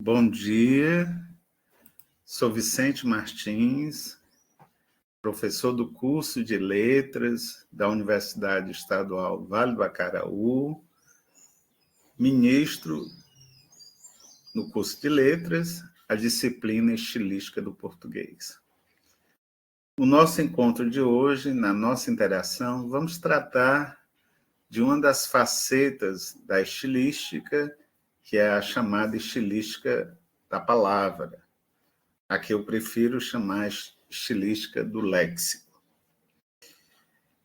Bom dia, sou Vicente Martins, professor do curso de Letras da Universidade Estadual Vale do Acaraú, ministro no curso de Letras, a disciplina estilística do português. No nosso encontro de hoje, na nossa interação, vamos tratar de uma das facetas da estilística, que é a chamada estilística da palavra, a que eu prefiro chamar estilística do léxico.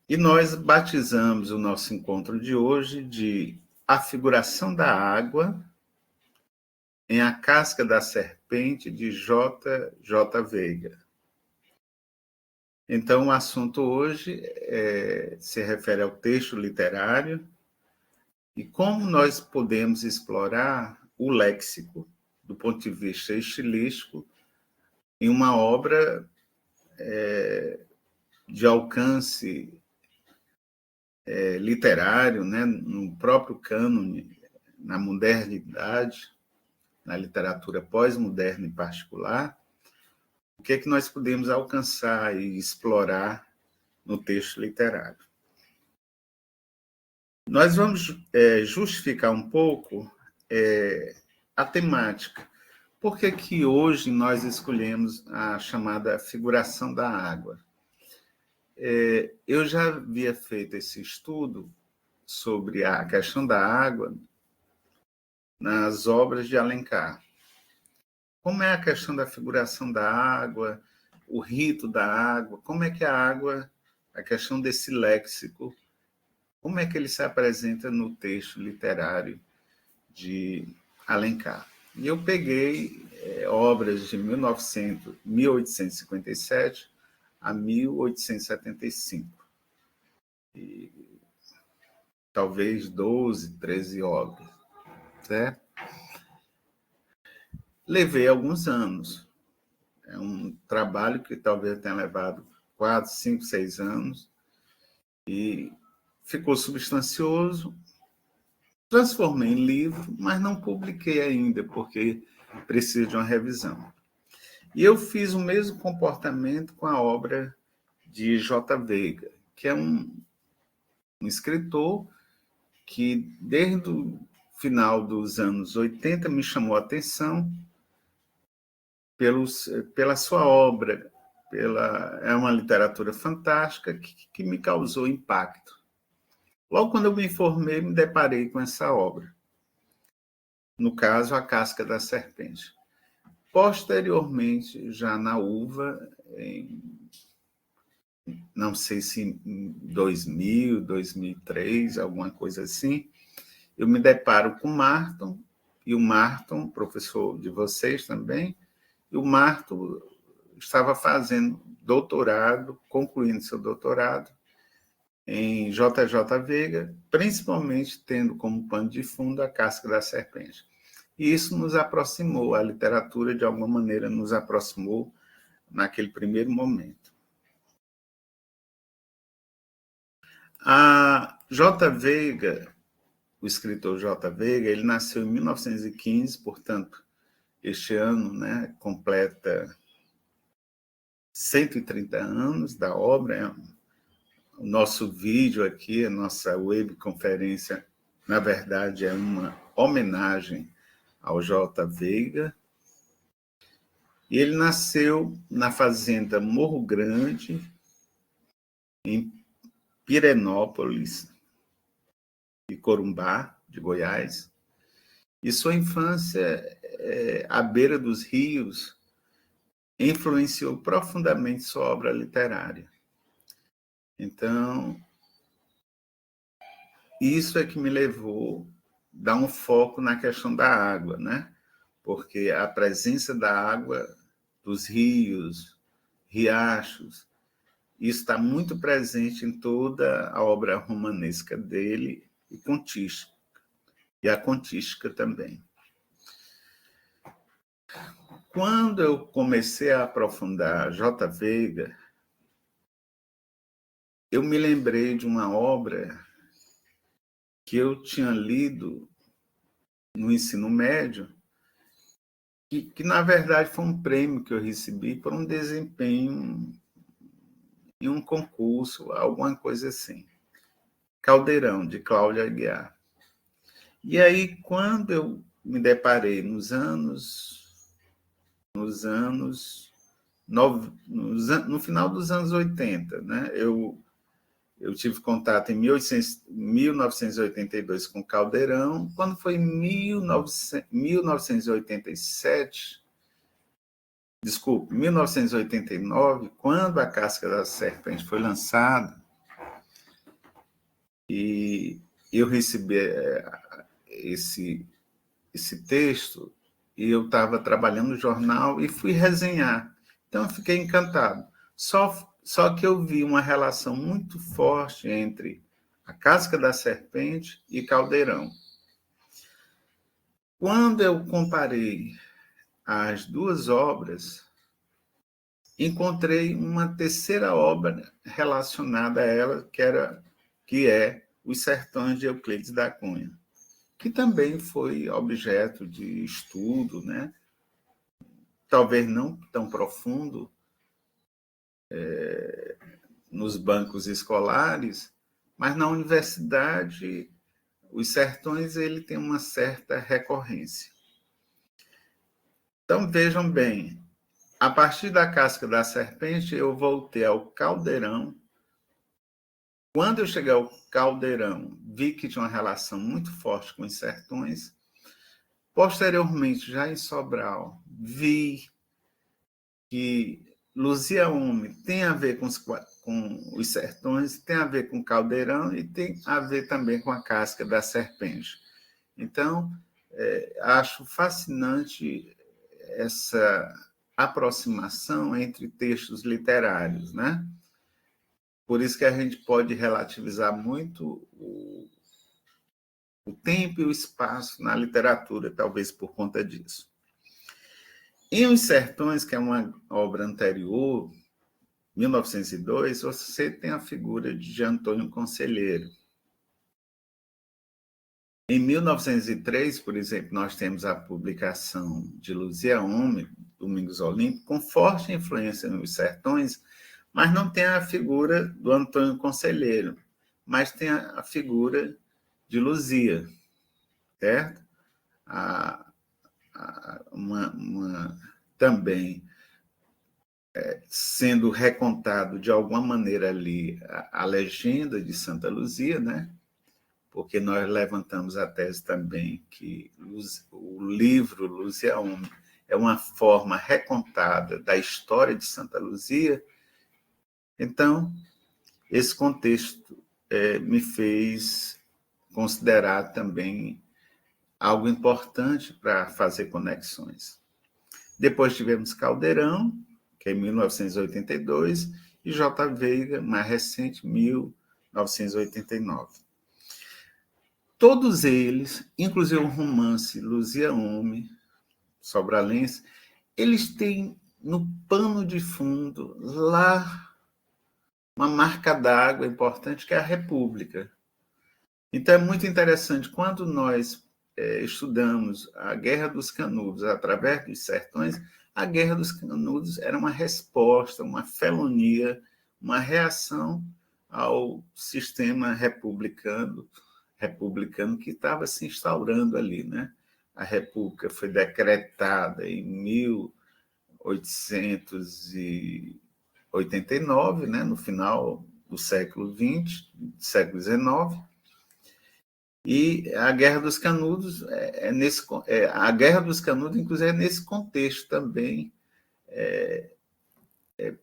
E nós batizamos o nosso encontro de hoje de A Figuração da Água em A Casca da Serpente, de J. Veiga. Então, o assunto hoje se refere ao texto literário e como nós podemos explorar o léxico do ponto de vista estilístico em uma obra de alcance literário, né, no próprio cânone, na modernidade, na literatura pós-moderna em particular, o que é que nós podemos alcançar e explorar no texto literário. Nós vamos justificar um pouco a temática. Por que que hoje nós escolhemos a chamada figuração da água? Eu já havia feito esse estudo sobre a questão da água nas obras de Alencar. Como é a questão da figuração da água, o rito da água, como é que a água, a questão desse léxico, como é que ele se apresenta no texto literário de Alencar. E eu peguei obras de 1857 a 1875. E talvez 12, 13 obras, certo? Levei alguns anos. É um trabalho que talvez tenha levado 4, 5, 6 anos e ficou substancioso. Transformei em livro, mas não publiquei ainda, porque preciso de uma revisão. E eu fiz o mesmo comportamento com a obra de J. Veiga, que é um escritor que, desde o final dos anos 80, me chamou a atenção pela sua obra. É uma literatura fantástica que me causou impacto. Logo quando eu me formei, me deparei com essa obra. No caso, A Casca da Serpente. Posteriormente, já na UVA, não sei se em 2000, 2003, alguma coisa assim, eu me deparo com o Marton, e o Marton, professor de vocês também, e o Marton estava fazendo doutorado, concluindo seu doutorado em J. Veiga, principalmente tendo como pano de fundo A Casca da Serpente. E isso nos aproximou, a literatura, de alguma maneira, nos aproximou naquele primeiro momento. A J. Veiga, o escritor J. Veiga, ele nasceu em 1915, portanto, este ano, né, completa 130 anos da obra. O nosso vídeo aqui, a nossa webconferência, na verdade, é uma homenagem ao J. Veiga. E ele nasceu na fazenda Morro Grande, em Pirenópolis e Corumbá, de Goiás. E sua infância, à beira dos rios, influenciou profundamente sua obra literária. Então, isso é que me levou a dar um foco na questão da água, né? Porque a presença da água, dos rios, riachos, isso está muito presente em toda a obra romanesca dele e contística, e a contística também. Quando eu comecei a aprofundar J. Veiga, eu me lembrei de uma obra que eu tinha lido no ensino médio que, na verdade, foi um prêmio que eu recebi por um desempenho em um concurso, alguma coisa assim. Caldeirão, de Cláudia Aguiar. E aí, quando eu me deparei no final dos anos 80, né? Eu tive contato em 1982 com Caldeirão. Quando foi em 1987, desculpe, 1989, quando A Casca da Serpente foi lançada, e eu recebi esse texto, e eu estava trabalhando no jornal e fui resenhar. Então, eu fiquei encantado. Só que eu vi uma relação muito forte entre A Casca da Serpente e Caldeirão. Quando eu comparei as duas obras, encontrei uma terceira obra relacionada a ela, que é Os Sertões de Euclides da Cunha, que também foi objeto de estudo, né? Talvez não tão profundo nos bancos escolares, mas na universidade, Os Sertões ele tem uma certa recorrência. Então, vejam bem, a partir da Casca da Serpente, eu voltei ao Caldeirão. Quando eu cheguei ao Caldeirão, vi que tinha uma relação muito forte com Os Sertões. Posteriormente, já em Sobral, vi que Luzia Homem tem a ver com os Sertões, tem a ver com Caldeirão e tem a ver também com A Casca da Serpente. Então, acho fascinante essa aproximação entre textos literários, né? Por isso que a gente pode relativizar muito o tempo e o espaço na literatura, talvez por conta disso. Em Os Sertões, que é uma obra anterior, 1902, você tem a figura de Antônio Conselheiro. Em 1903, por exemplo, nós temos a publicação de Luzia Homem, Domingos Olímpio, com forte influência nos Sertões, mas não tem a figura do Antônio Conselheiro, mas tem a figura de Luzia, certo? Também sendo recontado de alguma maneira ali a legenda de Santa Luzia, né? Porque nós levantamos a tese também que o livro Luzia Homem é uma forma recontada da história de Santa Luzia. Então, esse contexto me fez considerar também algo importante para fazer conexões. Depois tivemos Caldeirão, que é em 1982, e J. Veiga, mais recente, 1989. Todos eles, inclusive o romance Luzia Homem, sobralense, eles têm no pano de fundo lá uma marca d'água importante, que é a República. Então é muito interessante, quando nós estudamos a Guerra dos Canudos através dos Sertões, a Guerra dos Canudos era uma resposta, uma felonia, uma reação ao sistema republicano que estava se instaurando ali, né? A República foi decretada em 1889, né? No final do século XX, século XIX, e a Guerra dos Canudos a Guerra dos Canudos, inclusive, é nesse contexto também,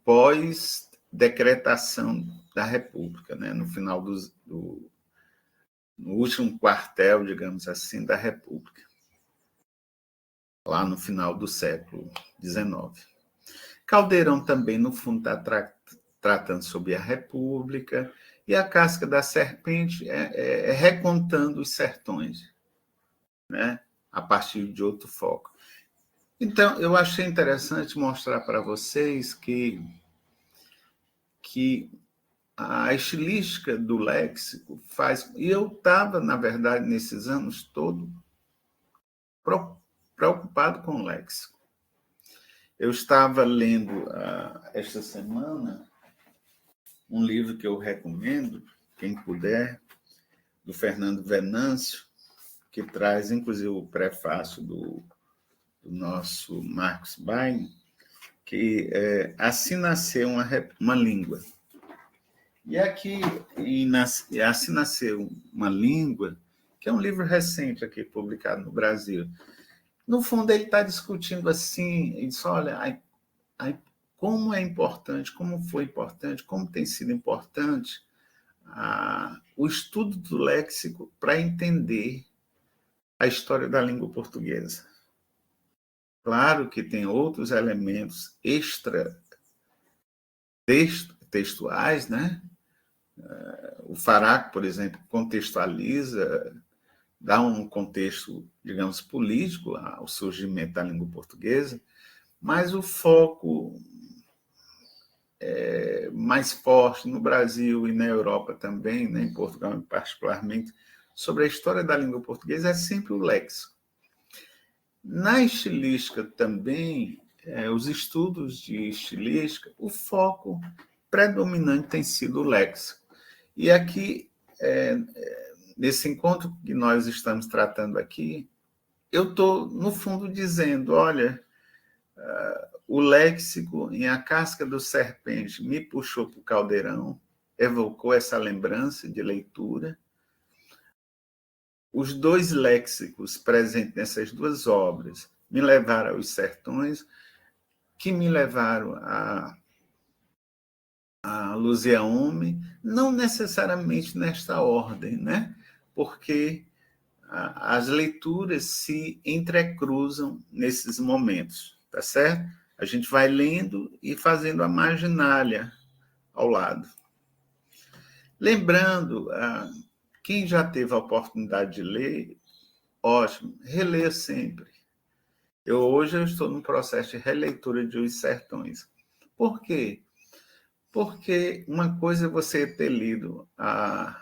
pós decretação da República, né? No final no último quartel, digamos assim, da República, lá no final do século XIX. Caldeirão também, no fundo, está tratando sobre a República, e A Casca da Serpente é recontando os sertões, né? A partir de outro foco. Então, eu achei interessante mostrar para vocês que a estilística do léxico faz... E eu estava, na verdade, nesses anos todos, preocupado com o léxico. Eu estava lendo esta semana um livro que eu recomendo, quem puder, do Fernando Venâncio, que traz, inclusive, o prefácio do nosso Marcos Bain, que é Assim Nasceu uma Língua. E aqui, Assim Nasceu uma Língua, que é um livro recente aqui, publicado no Brasil. No fundo, ele está discutindo assim, ele diz, olha, como é importante, como foi importante, como tem sido importante o estudo do léxico para entender a história da língua portuguesa. Claro que tem outros elementos textuais, né? O Faraco, por exemplo, contextualiza, dá um contexto, digamos, político ao surgimento da língua portuguesa, mas o foco mais forte no Brasil e na Europa também, né, em Portugal particularmente, sobre a história da língua portuguesa é sempre o léxico. Na estilística também, os estudos de estilística, o foco predominante tem sido o léxico. E aqui, nesse encontro que nós estamos tratando aqui, eu estou, no fundo, dizendo, olha, o léxico em A Casca do Serpente me puxou para o caldeirão, evocou essa lembrança de leitura. Os dois léxicos presentes nessas duas obras me levaram aos sertões, que me levaram a Luziaúme, não necessariamente nesta ordem, né? Porque as leituras se entrecruzam nesses momentos, tá certo? A gente vai lendo e fazendo a marginália ao lado. Lembrando, quem já teve a oportunidade de ler, ótimo, releia sempre. Hoje eu estou no processo de releitura de Os Sertões. Por quê? Porque uma coisa é você ter lido há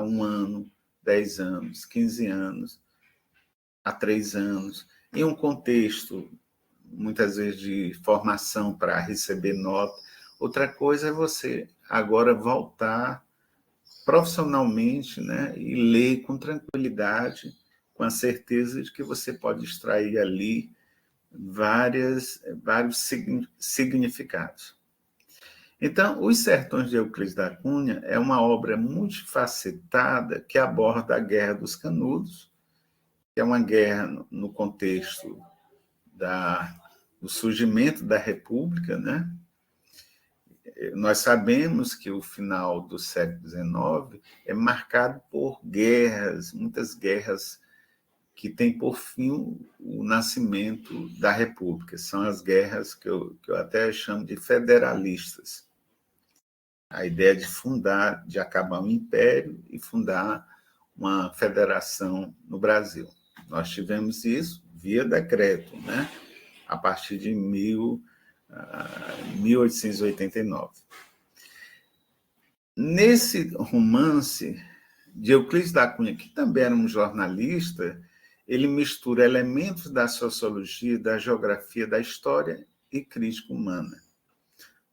1 ano, 10 anos, 15 anos, há 3 anos, em um contexto, muitas vezes, de formação para receber nota. Outra coisa é você agora voltar profissionalmente, né, e ler com tranquilidade, com a certeza de que você pode extrair ali vários significados. Então, Os Sertões de Euclides da Cunha é uma obra multifacetada que aborda a Guerra dos Canudos, que é uma guerra no contexto do surgimento da República, né? Nós sabemos que o final do século XIX é marcado por guerras, muitas guerras que têm por fim o nascimento da República. São as guerras que eu até chamo de federalistas. A ideia de acabar um império e fundar uma federação no Brasil. Nós tivemos isso via decreto, né? A partir de 1889. Nesse romance de Euclides da Cunha, que também era um jornalista, ele mistura elementos da sociologia, da geografia, da história e crítica humana.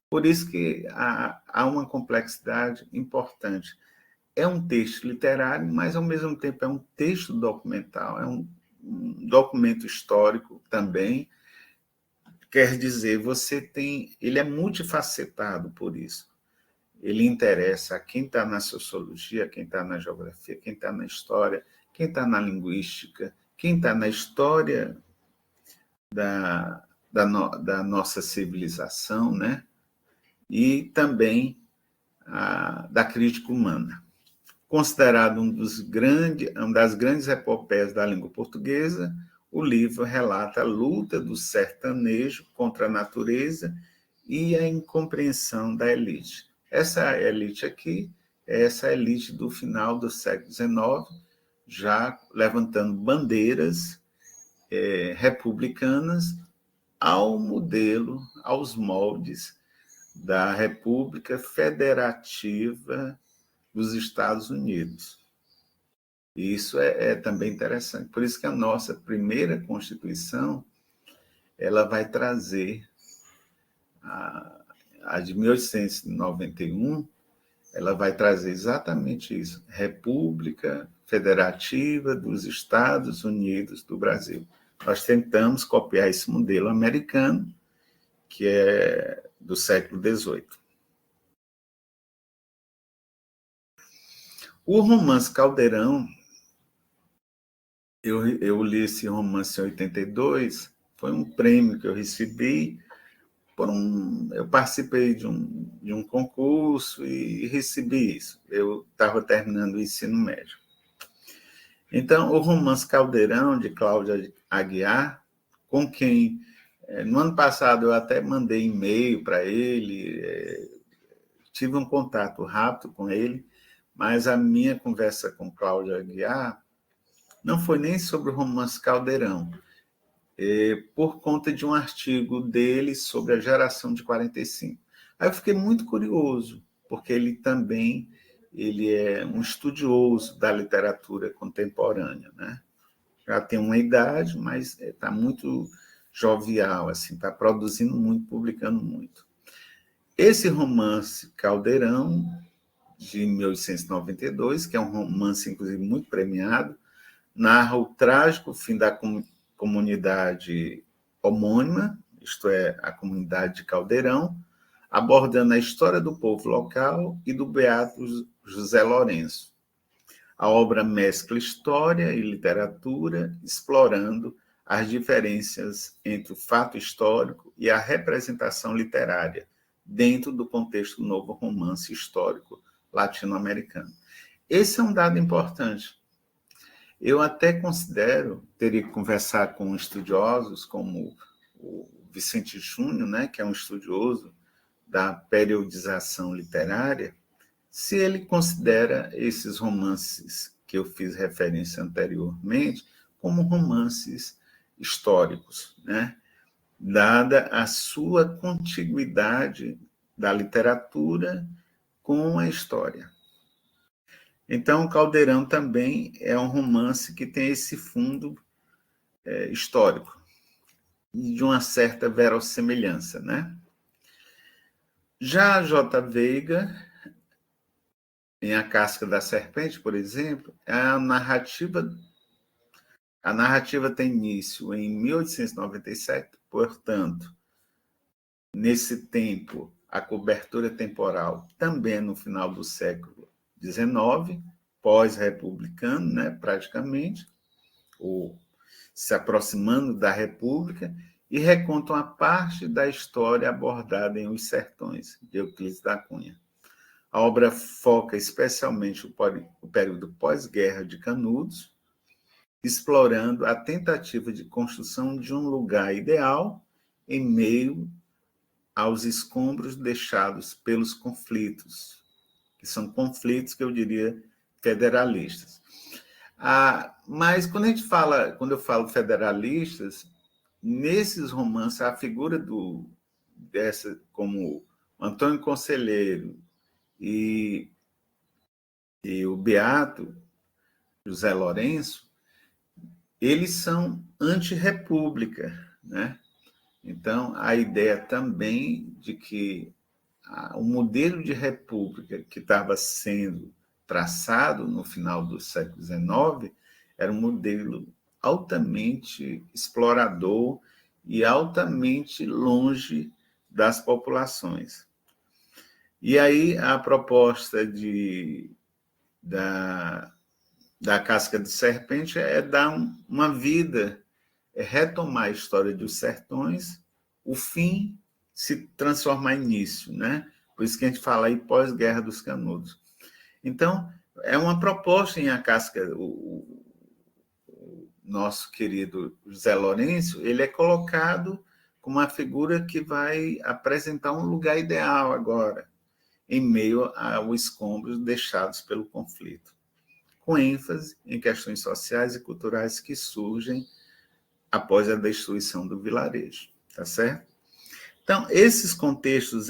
Por isso que há uma complexidade importante. É um texto literário, mas, ao mesmo tempo, é um texto documental, é um documento histórico também. Quer dizer, ele é multifacetado por isso. Ele interessa a quem está na sociologia, quem está na geografia, quem está na história, quem está na linguística, quem está na história da nossa civilização, né? E também da crítica humana. Considerado uma das grandes epopeias da língua portuguesa, o livro relata a luta do sertanejo contra a natureza e a incompreensão da elite. Essa elite aqui é essa elite do final do século XIX, já levantando bandeiras republicanas ao modelo, aos moldes da República Federativa dos Estados Unidos. E isso é também interessante. Por isso que a nossa primeira Constituição ela vai trazer a de 1891, ela vai trazer exatamente isso, República Federativa dos Estados Unidos do Brasil. Nós tentamos copiar esse modelo americano, que é do século XVIII. O romance Caldeirão, eu li esse romance em 82, foi um prêmio que eu recebi eu participei de um concurso e recebi isso. Eu estava terminando o ensino médio. Então, o romance Caldeirão, de Cláudia Aguiar, com quem, no ano passado, eu até mandei e-mail para ele, tive um contato rápido com ele, mas a minha conversa com Cláudia Aguiar não foi nem sobre o romance Caldeirão, por conta de um artigo dele sobre a geração de 45. Aí eu fiquei muito curioso, porque ele é um estudioso da literatura contemporânea, né? Já tem uma idade, mas está muito jovial, assim, está produzindo muito, publicando muito. Esse romance Caldeirão, de 1892, que é um romance, inclusive, muito premiado, narra o trágico fim da comunidade homônima, isto é, a comunidade de Caldeirão, abordando a história do povo local e do beato José Lourenço. A obra mescla história e literatura, explorando as diferenças entre o fato histórico e a representação literária, dentro do contexto do novo romance histórico latino-americano. Esse é um dado importante. Eu até considero, teria que conversar com estudiosos como o Vicente Júnior, né, que é um estudioso da periodização literária, se ele considera esses romances que eu fiz referência anteriormente como romances históricos, né, dada a sua contiguidade da literatura com a história. Então, Caldeirão também é um romance que tem esse fundo histórico e de uma certa verossimilhança, né? Já a J. Veiga, em A Casca da Serpente, por exemplo, a narrativa tem início em 1897, portanto, nesse tempo, a cobertura temporal também é no final do século XIX, pós-republicano, né, praticamente, ou se aproximando da República, e recontam a parte da história abordada em Os Sertões, de Euclides da Cunha. A obra foca especialmente o período pós-guerra de Canudos, explorando a tentativa de construção de um lugar ideal em meio aos escombros deixados pelos conflitos, que são conflitos que eu diria federalistas. Mas quando eu falo federalistas, nesses romances, a figura como Antônio Conselheiro e o beato José Lourenço, eles são anti-república, né? Então, a ideia também de que o modelo de república que estava sendo traçado no final do século XIX era um modelo altamente explorador e altamente longe das populações. E aí a proposta da Casca de Serpente é dar uma vida, é retomar a história dos sertões, o fim se transformar em início, né? Por isso que a gente fala aí pós-guerra dos Canudos. Então, é uma proposta em A Casca, o nosso querido José Lourenço, ele é colocado como uma figura que vai apresentar um lugar ideal agora, em meio aos escombros deixados pelo conflito, com ênfase em questões sociais e culturais que surgem após a destruição do vilarejo, tá certo? Então, esses contextos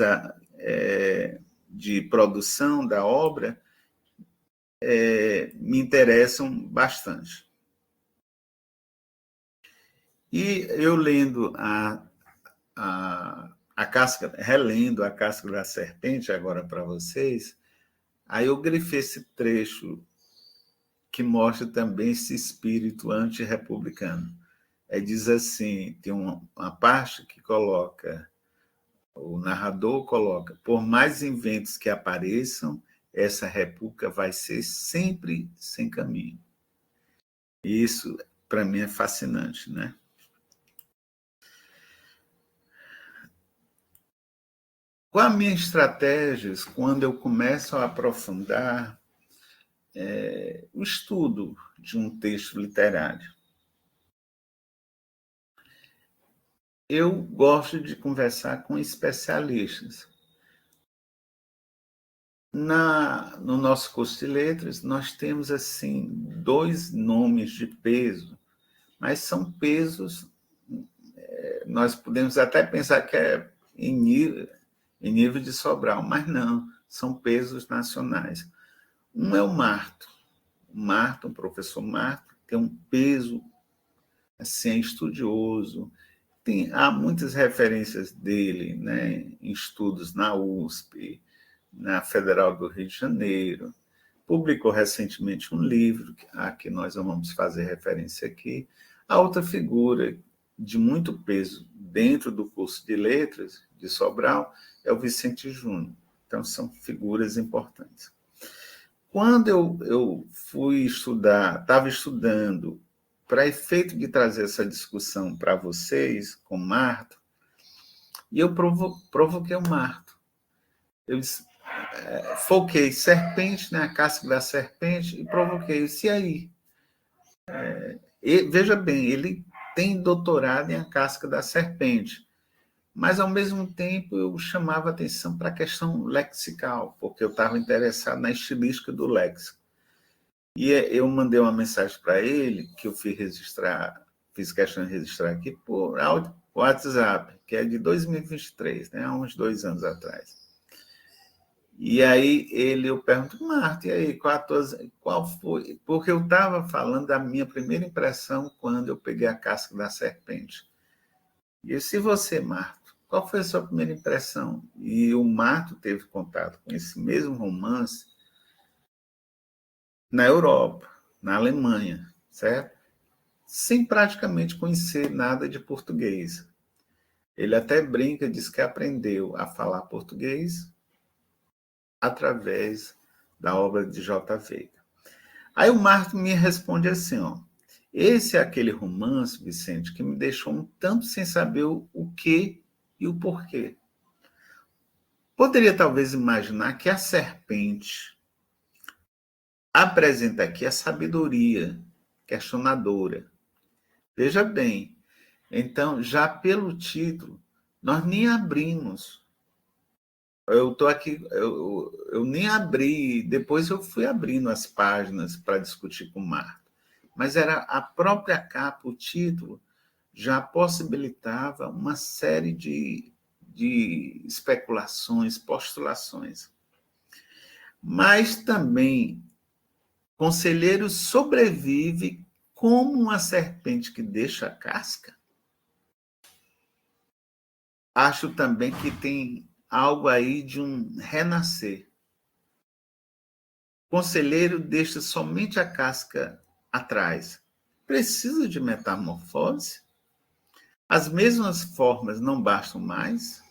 de produção da obra me interessam bastante. E eu lendo a casca, relendo a casca da serpente agora para vocês, aí eu grifei esse trecho que mostra também esse espírito antirrepublicano. Diz assim, tem uma parte que coloca, o narrador coloca, por mais inventos que apareçam, essa república vai ser sempre sem caminho. E isso, para mim, é fascinante, né? Qual a minha estratégia quando eu começo a aprofundar o estudo de um texto literário? Eu gosto de conversar com especialistas. No nosso curso de letras, nós temos assim 2 nomes de peso, mas são pesos, nós podemos até pensar que é em nível de Sobral, mas não, são pesos nacionais. Um é o Marto. O professor Marto, tem um peso assim, estudioso. Há muitas referências dele, né, em estudos na USP, na Federal do Rio de Janeiro. Publicou recentemente um livro, a que nós vamos fazer referência aqui. A outra figura de muito peso dentro do curso de letras de Sobral é o Vicente Júnior. Então, são figuras importantes. Quando eu fui estudar, estava estudando, para efeito de trazer essa discussão para vocês, com o Marto, e eu provoquei o Marto. Eu foquei serpente, né, a casca da serpente, e provoquei. E aí? E, veja bem, ele tem doutorado em A Casca da Serpente, mas, ao mesmo tempo, eu chamava atenção para a questão lexical, porque eu estava interessado na estilística do léxico. E eu mandei uma mensagem para ele, que eu fiz questão de registrar aqui por WhatsApp, que é de 2023, né, há uns 2 anos atrás. E aí eu pergunto, Marta, e aí, qual foi? Porque eu estava falando da minha primeira impressão quando eu peguei a casca da serpente. E se você, Marto, qual foi a sua primeira impressão? E o Marto teve contato com esse mesmo romance na Europa, na Alemanha, certo? Sem praticamente conhecer nada de português. Ele até brinca, diz que aprendeu a falar português através da obra de J. Veiga. Aí o Marco me responde assim, ó, esse é aquele romance, Vicente, que me deixou um tanto sem saber o que e o porquê. Poderia talvez imaginar que a serpente apresenta aqui a sabedoria questionadora. Veja bem, então, já pelo título, nós nem abrimos. Eu estou aqui, eu nem abri, depois eu fui abrindo as páginas para discutir com o Marco. Mas era a própria capa, o título, já possibilitava uma série de especulações, postulações. Mas também, Conselheiro sobrevive como uma serpente que deixa a casca? Acho também que tem algo aí de um renascer. Conselheiro deixa somente a casca atrás. Precisa de metamorfose? As mesmas formas não bastam mais?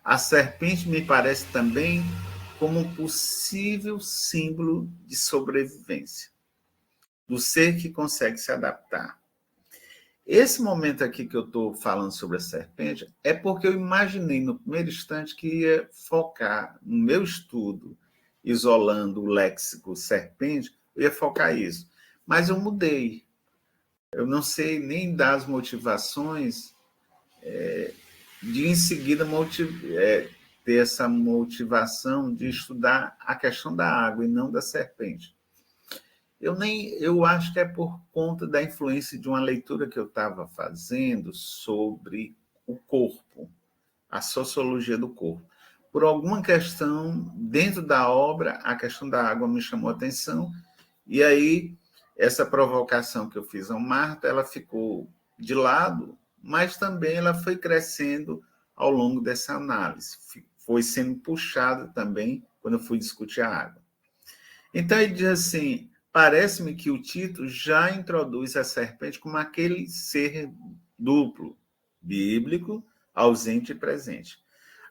A serpente me parece também como um possível símbolo de sobrevivência, do ser que consegue se adaptar. Esse momento aqui que eu estou falando sobre a serpente é porque eu imaginei no primeiro instante que ia focar no meu estudo, isolando o léxico serpente, eu ia focar isso. Mas eu mudei. Eu não sei nem dar as motivações de, em seguida, ter essa motivação de estudar a questão da água e não da serpente. Eu acho que é por conta da influência de uma leitura que eu estava fazendo sobre o corpo, a sociologia do corpo. Por alguma questão, dentro da obra, a questão da água me chamou a atenção, e aí essa provocação que eu fiz ao Marta, ela ficou de lado, mas também ela foi crescendo ao longo dessa análise. Foi sendo puxada também quando eu fui discutir a água. Então, ele diz assim, parece-me que o título já introduz a serpente como aquele ser duplo, bíblico, ausente e presente.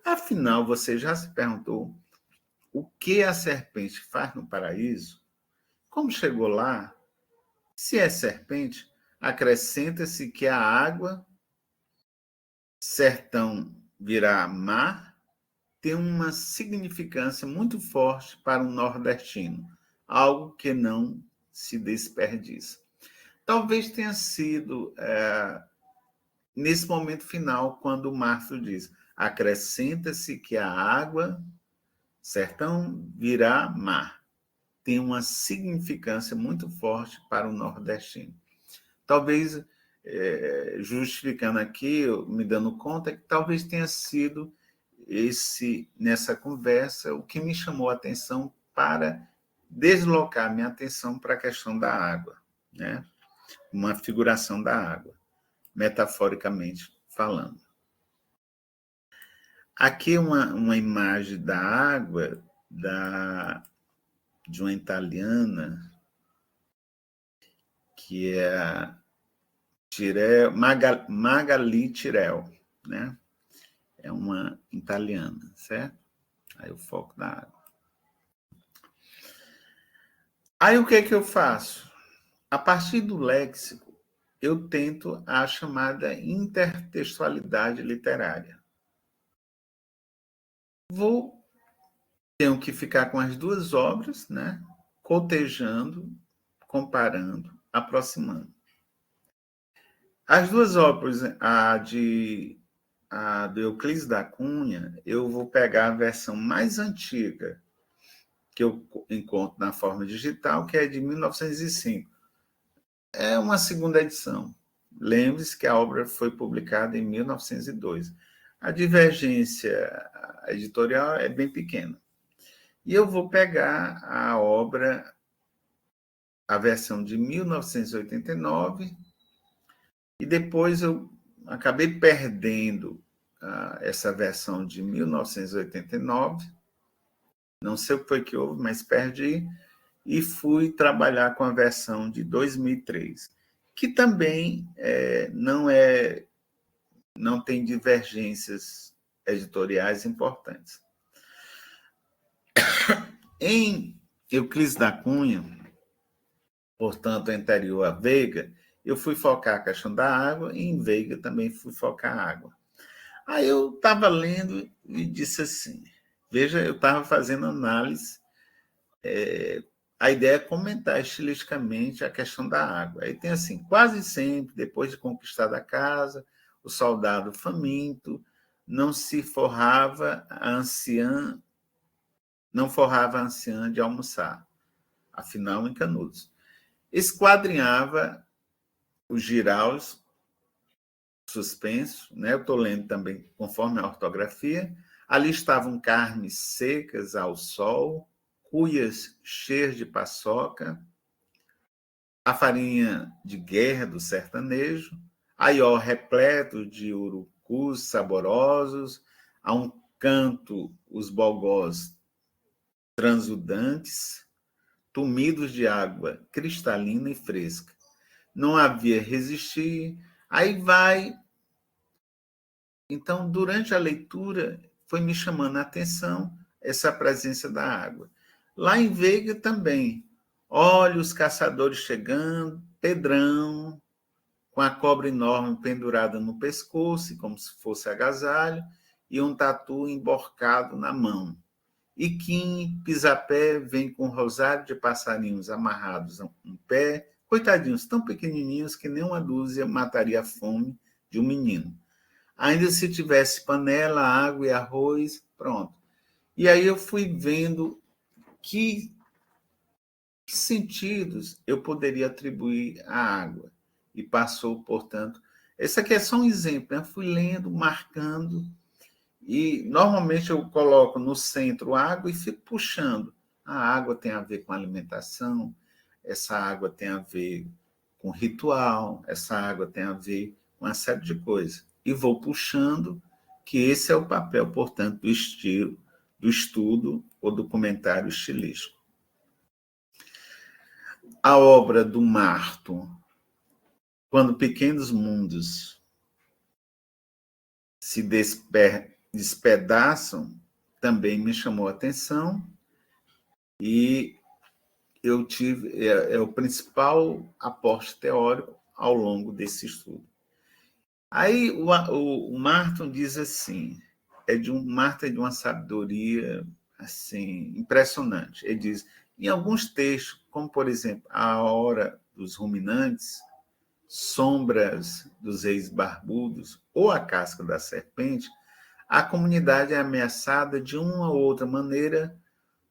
Afinal, você já se perguntou o que a serpente faz no paraíso? Como chegou lá? Se é serpente, acrescenta-se que a água, sertão virá mar, tem uma significância muito forte para um nordestino, algo que não se desperdiça. Talvez tenha sido nesse momento final, quando o Márcio diz: acrescenta-se que a água, sertão virá mar, tem uma significância muito forte para o nordestino. Talvez, justificando aqui, me dando conta, que talvez tenha sido nessa conversa, o que me chamou a atenção para deslocar minha atenção para a questão da água, né? Uma figuração da água, metaforicamente falando. Aqui uma imagem da água de uma italiana, que é a Magali Tirel, né? É uma italiana, certo? Aí o foco da água. Aí o que é que eu faço? A partir do léxico, eu tento a chamada intertextualidade literária. Tenho que ficar com as duas obras, né? Cotejando, comparando, aproximando. As duas obras, a do Euclides da Cunha, eu vou pegar a versão mais antiga que eu encontro na forma digital, que é de 1905. É uma segunda edição. Lembre-se que a obra foi publicada em 1902. A divergência editorial é bem pequena. E eu vou pegar a obra, a versão de 1989, e depois eu acabei perdendo essa versão de 1989. Não sei o que foi que houve, mas perdi, e fui trabalhar com a versão de 2003, que também não tem divergências editoriais importantes. Em Euclides da Cunha, portanto, anterior a Veiga, eu fui focar a questão da água, e em Veiga também fui focar a água. Aí eu estava lendo e disse assim, veja, eu estava fazendo análise, a ideia é comentar estilisticamente a questão da água. Aí tem assim, quase sempre, depois de conquistada a casa, o soldado faminto não forrava a anciã de almoçar, afinal em Canudos. Esquadrinhava os giraus suspensos, né? Eu estou lendo também conforme a ortografia. Ali estavam carnes secas ao sol, cuias cheias de paçoca, a farinha de guerra do sertanejo, aió repleto de urucus saborosos, a um canto os bogós transudantes, tumidos de água cristalina e fresca. Não havia resistir. Aí vai. Então, durante a leitura, foi me chamando a atenção essa presença da água. Lá em Veiga também. Olha os caçadores chegando, Pedrão, com a cobra enorme pendurada no pescoço, como se fosse agasalho, e um tatu emborcado na mão. E Kim, pisapé, vem com um rosário de passarinhos amarrados a um pé, coitadinhos, tão pequenininhos que nem uma dúzia mataria a fome de um menino. Ainda se tivesse panela, água e arroz, pronto. E aí eu fui vendo que sentidos eu poderia atribuir à água. E passou, portanto... Esse aqui é só um exemplo, né? Eu fui lendo, marcando, e normalmente eu coloco no centro água e fico puxando. A água tem a ver com alimentação, essa água tem a ver com ritual, essa água tem a ver uma série de coisas. E vou puxando, que esse é o papel, portanto, do estilo, do estudo ou do comentário estilístico. A obra do Marto, Quando Pequenos Mundos se despedaçam, também me chamou a atenção, e eu tive o principal aporte teórico ao longo desse estudo. Aí o Marton diz assim, Marton é de uma sabedoria assim impressionante. Ele diz, em alguns textos, como por exemplo A Hora dos Ruminantes, Sombras dos Reis Barbudos ou A Casca da Serpente, a comunidade é ameaçada de uma ou outra maneira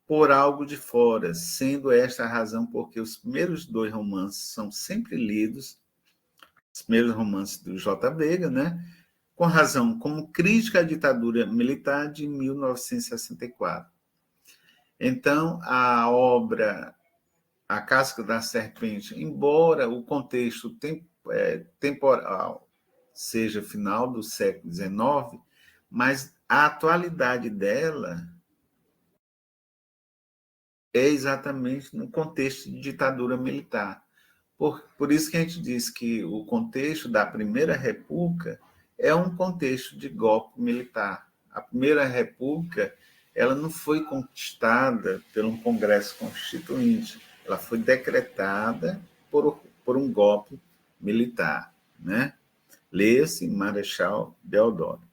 por algo de fora, sendo esta a razão porque os primeiros 2 romances são sempre lidos, os primeiros romances do J. Veiga, né? Com razão, como crítica à ditadura militar de 1964. Então, a obra A Casca da Serpente, embora o contexto temporal seja final do século XIX, mas a atualidade dela é exatamente no contexto de ditadura militar. Por isso que a gente diz que o contexto da Primeira República é um contexto de golpe militar. A Primeira República ela não foi conquistada por um Congresso Constituinte, ela foi decretada por um golpe militar, né? Leia-se Marechal Deodoro.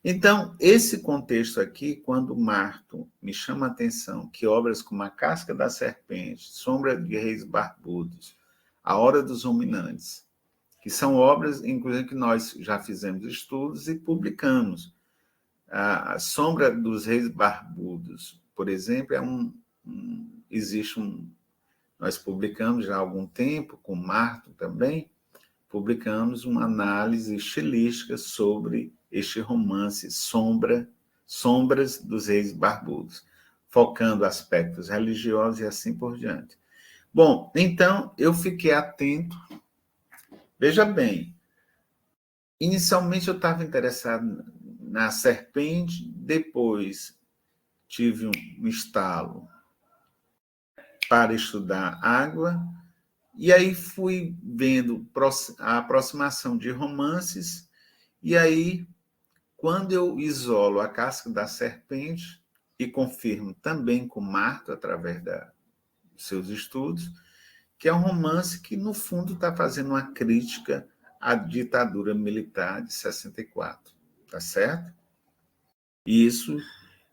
Então, esse contexto aqui, quando Marto me chama a atenção que obras como A Casca da Serpente, Sombra de Reis Barbudos, A Hora dos Ruminantes, que são obras, inclusive, que nós já fizemos estudos e publicamos. A Sombra dos Reis Barbudos, por exemplo, nós publicamos já há algum tempo, com Marto também, publicamos uma análise estilística sobre este romance Sombras dos Reis Barbudos, focando aspectos religiosos e assim por diante. Bom, então eu fiquei atento. Veja bem, inicialmente eu estava interessado na serpente, depois tive um estalo para estudar água, e aí fui vendo a aproximação de romances, e aí, quando eu isolo A Casca da Serpente, e confirmo também com Marto, através dos seus estudos, que é um romance que, no fundo, está fazendo uma crítica à ditadura militar de 64, tá certo? E isso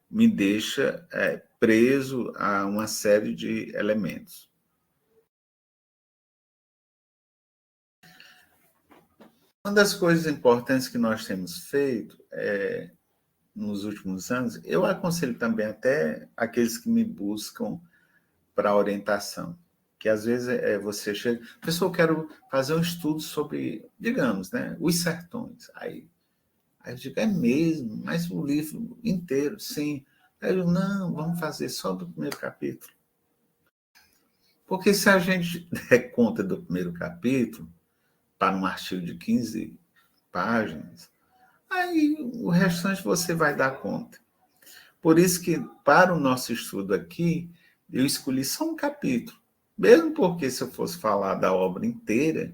me deixa preso a uma série de elementos. Uma das coisas importantes que nós temos feito nos últimos anos, eu aconselho também até aqueles que me buscam para orientação, que às vezes você chega, pessoal, eu quero fazer um estudo sobre, digamos, né, os sertões. Aí eu digo, é mesmo, mas o livro inteiro, sim. Aí eu digo, não, vamos fazer só do primeiro capítulo. Porque se a gente der conta do primeiro capítulo, para um artigo de 15 páginas, aí o restante você vai dar conta. Por isso que, para o nosso estudo aqui, eu escolhi só um capítulo. Mesmo porque, se eu fosse falar da obra inteira,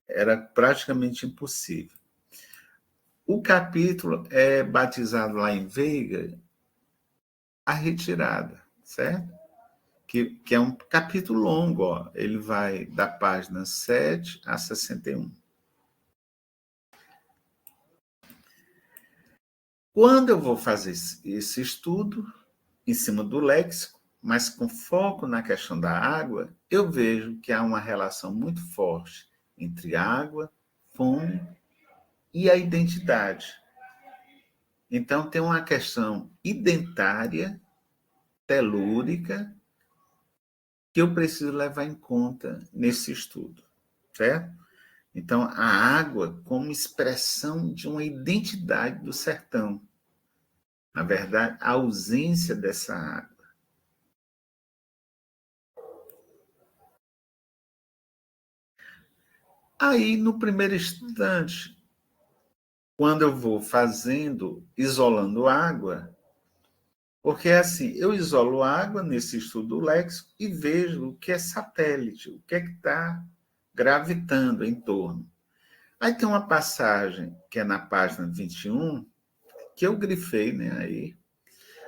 era praticamente impossível. O capítulo é batizado lá em Veiga, A Retirada, certo? Que é um capítulo longo, ó. Ele vai da página 7 a 61. Quando eu vou fazer esse estudo, em cima do léxico, mas com foco na questão da água, eu vejo que há uma relação muito forte entre água, fome e a identidade. Então, tem uma questão identitária, telúrica, que eu preciso levar em conta nesse estudo, certo? Então, a água como expressão de uma identidade do sertão. Na verdade, a ausência dessa água. Aí, no primeiro instante, quando eu vou fazendo, isolando água, porque assim, eu isolo água nesse estudo do léxico e vejo o que é satélite, o que é que está gravitando em torno. Aí tem uma passagem que é na página 21, que eu grifei, né,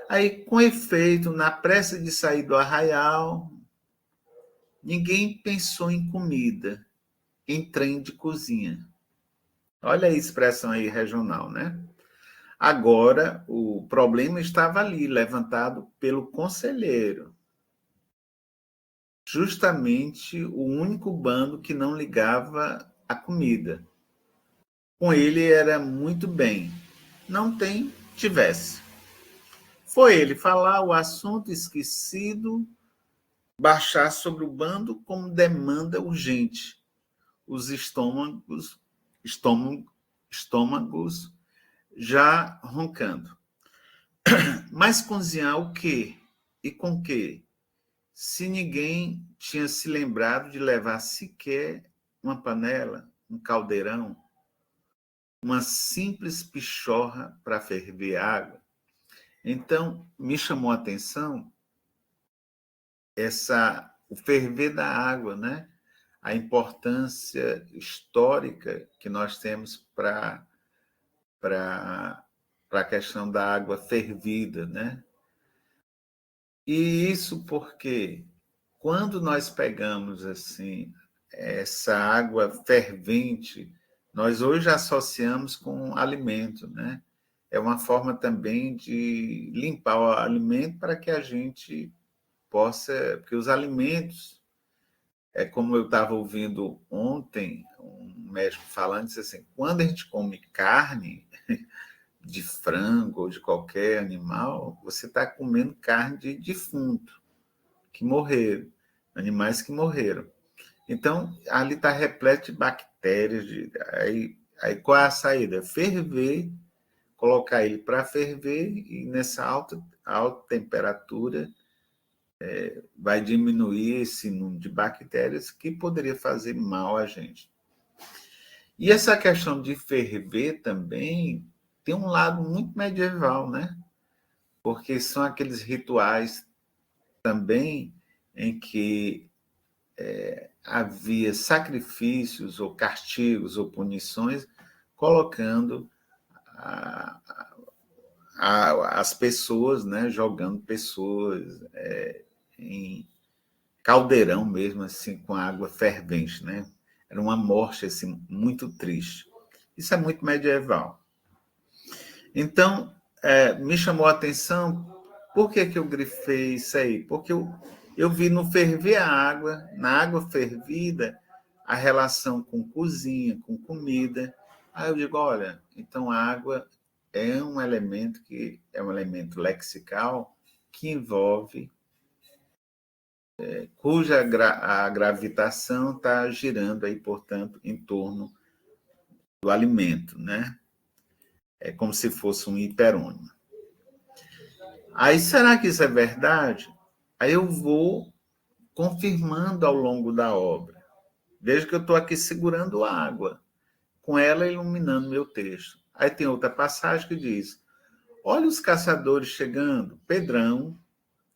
aí, com efeito, na pressa de sair do arraial, ninguém pensou em comida, em trem de cozinha. Olha a expressão aí regional, né? Agora, o problema estava ali, levantado pelo conselheiro. Justamente o único bando que não ligava a comida. Com ele era muito bem. Não tem, tivesse. Foi ele falar o assunto esquecido, baixar sobre o bando como demanda urgente. Os estômagos já roncando. Mas cozinhar o quê? E com quê? Se ninguém tinha se lembrado de levar sequer uma panela, um caldeirão, uma simples pichorra para ferver água. Então, me chamou a atenção o ferver da água, né? A importância histórica que nós temos para a questão da água fervida, né? E isso porque quando nós pegamos assim essa água fervente, nós hoje associamos com alimento, né? É uma forma também de limpar o alimento para que a gente possa, porque os alimentos, é como eu estava ouvindo ontem um médico falando, disse assim, quando a gente come carne de frango ou de qualquer animal, você está comendo carne de defunto, que morreram, animais que morreram. Então, ali está repleto de bactérias. Aí qual é a saída? Ferver, colocar ele para ferver e nessa alta temperatura vai diminuir esse número de bactérias que poderia fazer mal a gente. E essa questão de ferver também tem um lado muito medieval, né? Porque são aqueles rituais também em que havia sacrifícios ou castigos ou punições, colocando a, as pessoas, né, jogando pessoas em caldeirão mesmo, assim, com água fervente, né? Era uma morte assim muito triste. Isso é muito medieval. Então, me chamou a atenção. Por que eu grifei isso aí? Porque eu vi no ferver a água, na água fervida, a relação com cozinha, com comida. Aí eu digo, olha, então a água é um elemento que é um elemento lexical que envolve, cuja a gravitação está girando aí, portanto, em torno do alimento, né? É como se fosse um hiperônimo. Aí, será que isso é verdade? Aí eu vou confirmando ao longo da obra. Veja que eu estou aqui segurando a água, com ela iluminando meu texto. Aí tem outra passagem que diz: olha os caçadores chegando, Pedrão,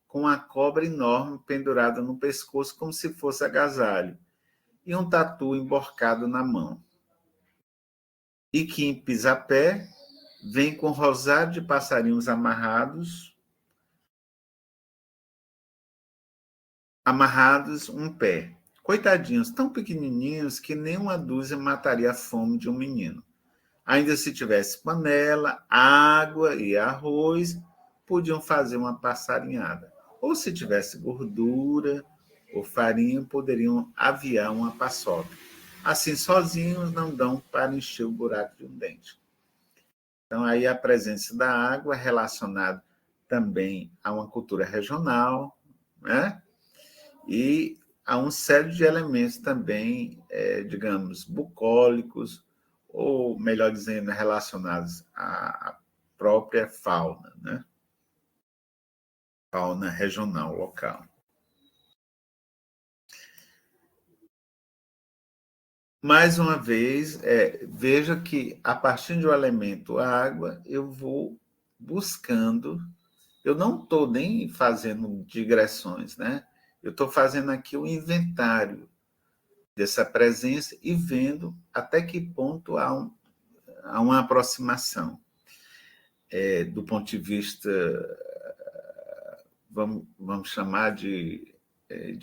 com a cobra enorme pendurada no pescoço, como se fosse agasalho, e um tatu emborcado na mão. E Kim Pisapé vem com um rosário de passarinhos amarrados um pé. Coitadinhos, tão pequenininhos que nem uma dúzia mataria a fome de um menino. Ainda se tivesse panela, água e arroz, podiam fazer uma passarinhada. Ou se tivesse gordura ou farinha, poderiam aviar uma paçoca. Assim, sozinhos não dão para encher o buraco de um dente. Então, aí a presença da água é relacionada também a uma cultura regional, né? E há um série de elementos também, digamos, bucólicos, ou, melhor dizendo, relacionados à própria fauna, né? Fauna regional, local. mais uma vez, veja que a partir do elemento água, eu vou buscando, eu não estou nem fazendo digressões, né? Eu estou fazendo aqui o inventário dessa presença e vendo até que ponto há uma aproximação do ponto de vista, vamos chamar de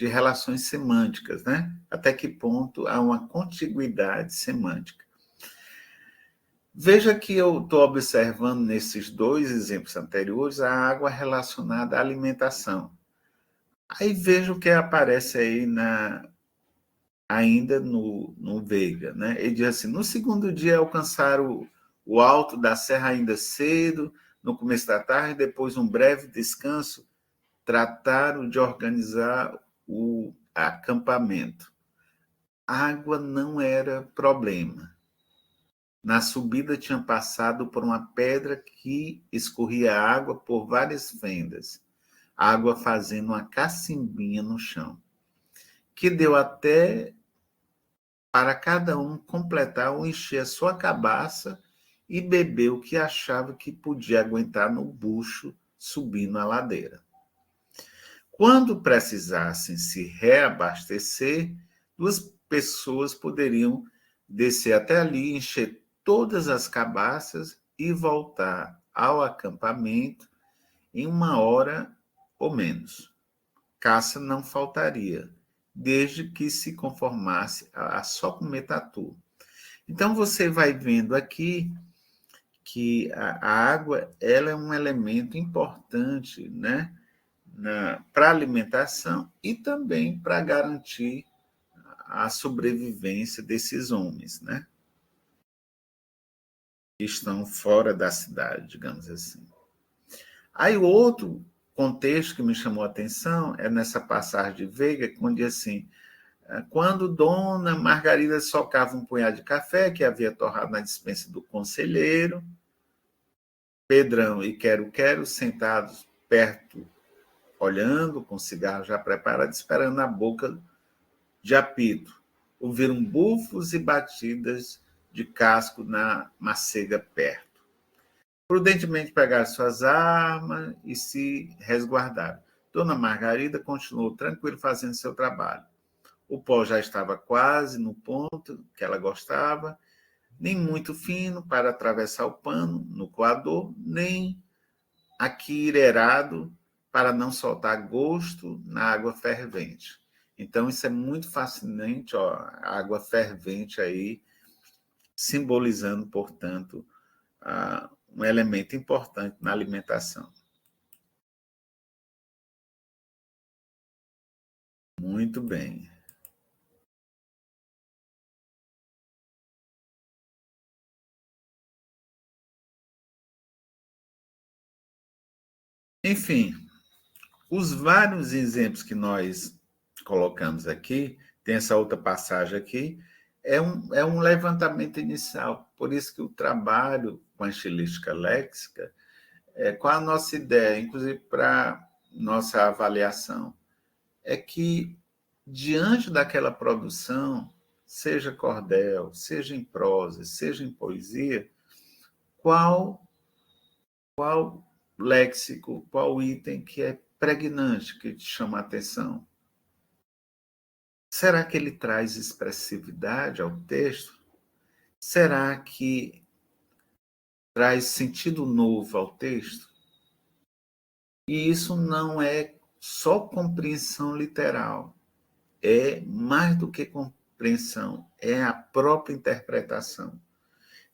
relações semânticas, né? Até que ponto há uma contiguidade semântica. Veja que eu estou observando nesses dois exemplos anteriores a água relacionada à alimentação. Aí veja o que aparece aí ainda no Veiga, né? Ele diz assim: no segundo dia alcançaram o alto da serra ainda cedo, no começo da tarde, depois um breve descanso, trataram de organizar o acampamento. Água não era problema. Na subida tinha passado por uma pedra que escorria água por várias fendas, água fazendo uma cacimbinha no chão, que deu até para cada um completar ou encher a sua cabaça e beber o que achava que podia aguentar no bucho subindo a ladeira. Quando precisassem se reabastecer, 2 pessoas poderiam descer até ali, encher todas as cabaças e voltar ao acampamento em 1 hora ou menos. Caça não faltaria, desde que se conformasse a só comer tatu. Então você vai vendo aqui que a água ela é um elemento importante, né, para a alimentação e também para garantir a sobrevivência desses homens, né, que estão fora da cidade, digamos assim. Aí o outro contexto que me chamou a atenção é nessa passagem de Veiga, onde diz assim: quando Dona Margarida socava um punhado de café que havia torrado na despensa do conselheiro, Pedrão e Quero-Quero sentados perto, olhando, com cigarro já preparado, esperando na boca de apito. Ouviram bufos e batidas de casco na macega perto. Prudentemente pegaram suas armas e se resguardaram. Dona Margarida continuou tranquila fazendo seu trabalho. O pó já estava quase no ponto que ela gostava, nem muito fino para atravessar o pano no coador, nem aquirerado para não soltar gosto na água fervente. Então, isso é muito fascinante, ó, a água fervente aí, simbolizando, portanto, um elemento importante na alimentação. Muito bem. Enfim, os vários exemplos que nós colocamos aqui, tem essa outra passagem aqui, é um levantamento inicial. Por isso que o trabalho com a estilística léxica, qual a nossa ideia, inclusive para nossa avaliação, é que, diante daquela produção, seja cordel, seja em prosa, seja em poesia, qual léxico, qual item que é pregnante, que te chama a atenção? Será que ele traz expressividade ao texto? Será que traz sentido novo ao texto? E isso não é só compreensão literal, é mais do que compreensão, é a própria interpretação.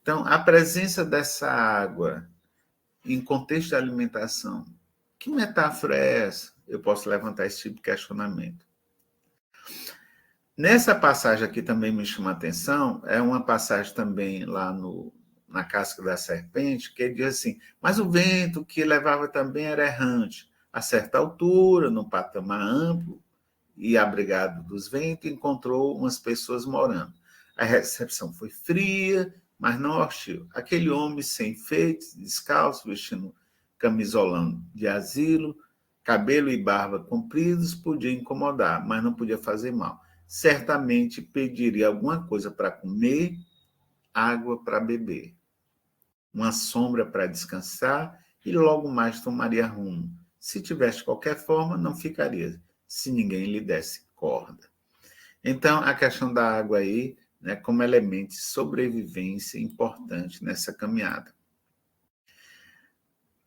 Então, a presença dessa água em contexto de alimentação, que metáfora é essa? Eu posso levantar esse tipo de questionamento. Nessa passagem aqui também me chama a atenção, é uma passagem também lá na casca da serpente, que ele diz assim: mas o vento que levava também era errante. A certa altura, num patamar amplo e abrigado dos ventos, encontrou umas pessoas morando. A recepção foi fria, mas não hostil. Aquele homem sem enfeites, descalço, vestindo camisolão de asilo, cabelo e barba compridos, podia incomodar, mas não podia fazer mal. certamente pediria alguma coisa para comer, água para beber, uma sombra para descansar e logo mais tomaria rumo. Se tivesse qualquer forma, não ficaria, se ninguém lhe desse corda. Então, a questão da água aí, né, como elemento de sobrevivência importante nessa caminhada.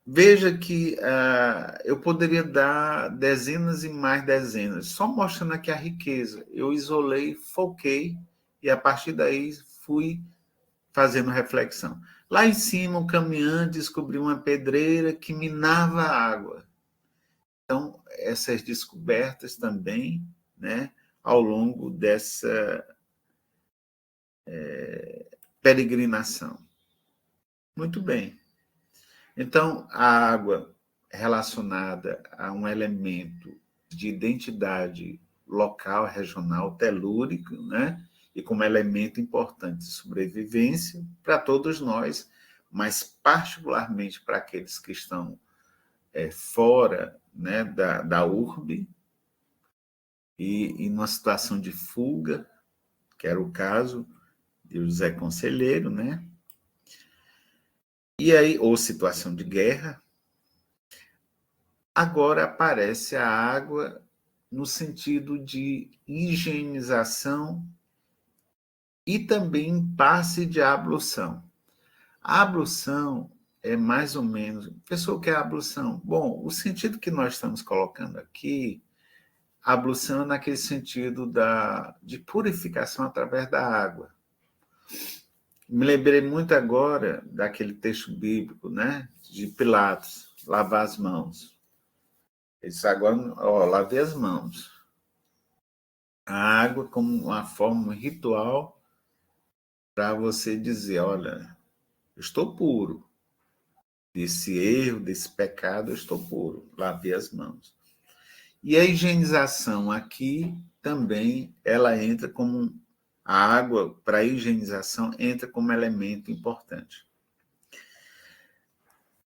Veja que eu poderia dar dezenas e mais dezenas, só mostrando aqui a riqueza. Eu isolei, foquei e a partir daí fui fazendo reflexão. Lá em cima, o caminhante descobriu uma pedreira que minava a água. Então, essas descobertas também, né, ao longo dessa peregrinação. Muito bem. Então, a água relacionada a um elemento de identidade local, regional, telúrico, né? E como elemento importante de sobrevivência para todos nós, mas particularmente para aqueles que estão fora, né, da urbe e numa situação de fuga, que era o caso de José Conselheiro, né? E aí, ou situação de guerra. Agora aparece a água no sentido de higienização e também passe de ablução. A ablução é mais ou menos... Pessoal, o que é a ablução? Bom, o sentido que nós estamos colocando aqui, a ablução é naquele sentido de purificação através da água. Me lembrei muito agora daquele texto bíblico, né, de Pilatos, lavar as mãos. Ele disse, agora, lavei as mãos. A água como uma forma ritual para você dizer, olha, eu estou puro. Desse erro, desse pecado, eu estou puro. Lavei as mãos. E a higienização aqui também, ela entra como... A água, para a higienização, entra como elemento importante.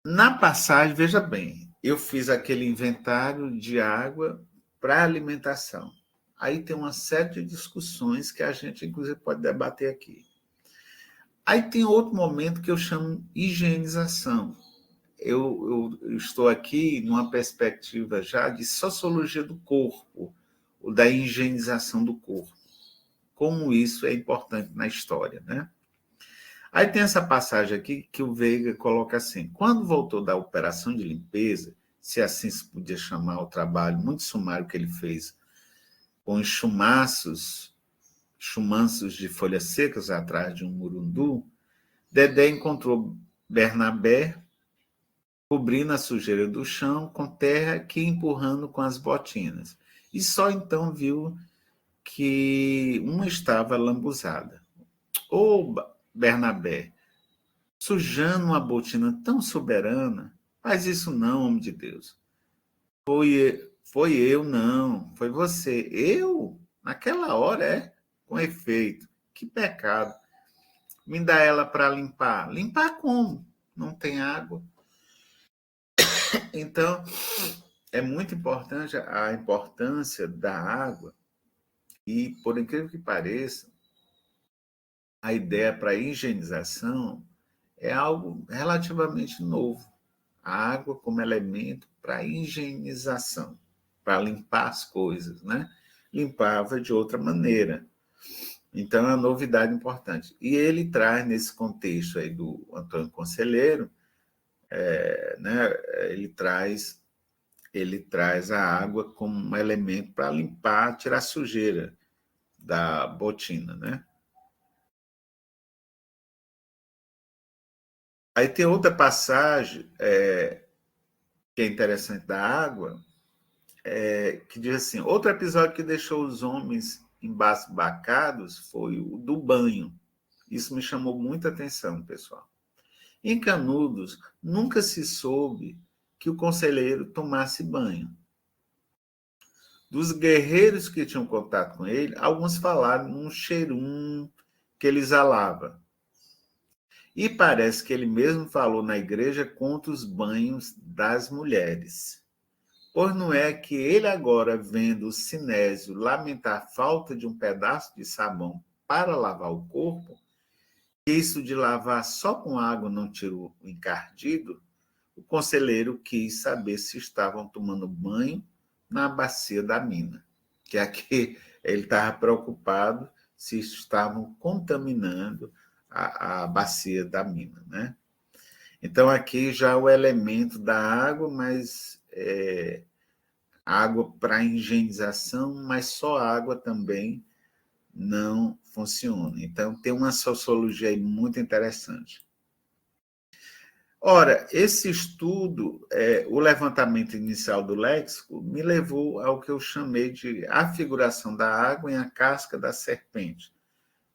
Na passagem, veja bem, eu fiz aquele inventário de água para alimentação. Aí tem uma série de discussões que a gente, inclusive, pode debater aqui. Aí tem outro momento que eu chamo higienização. Eu estou aqui numa perspectiva já de sociologia do corpo, ou da higienização do corpo. Como isso é importante na história, né? Aí tem essa passagem aqui que o Veiga coloca assim, quando voltou da operação de limpeza, se assim se podia chamar o trabalho muito sumário que ele fez, com os chumaços de folhas secas atrás de um murundu, Dedé encontrou Bernabé cobrindo a sujeira do chão com terra que empurrando com as botinas. E só então viu que uma estava lambuzada. Ô, Bernabé, sujando uma botina tão soberana, faz isso não, homem de Deus. Foi eu, não, foi você. Eu? Naquela hora, com efeito. Que pecado. Me dá ela para limpar. Limpar como? Não tem água. Então, é muito importante a importância da água e, por incrível que pareça, a ideia para a higienização é algo relativamente novo. A água como elemento para higienização, para limpar as coisas, né? Limpava de outra maneira. Então, é uma novidade importante. E ele traz, nesse contexto aí do Antônio Conselheiro, né, ele traz a água como um elemento para limpar, tirar sujeira da botina, né? Aí tem outra passagem que é interessante da água, que diz assim, outro episódio que deixou os homens embasbacados foi o do banho. Isso me chamou muita atenção, pessoal. Em Canudos, nunca se soube que o conselheiro tomasse banho. Dos guerreiros que tinham contato com ele, alguns falaram num cheirum que ele exalava. E parece que ele mesmo falou na igreja contra os banhos das mulheres. Pois não é que ele agora, vendo o Sinésio lamentar a falta de um pedaço de sabão para lavar o corpo, que isso de lavar só com água não tirou o encardido, o conselheiro quis saber se estavam tomando banho na bacia da mina, que aqui ele estava preocupado se estavam contaminando a bacia da mina, né? Então, aqui já o elemento da água, mas água para higienização, mas só água também não funciona. Então, tem uma sociologia aí muito interessante. Ora, esse estudo, o levantamento inicial do léxico, me levou ao que eu chamei de a figuração da água em a casca da serpente.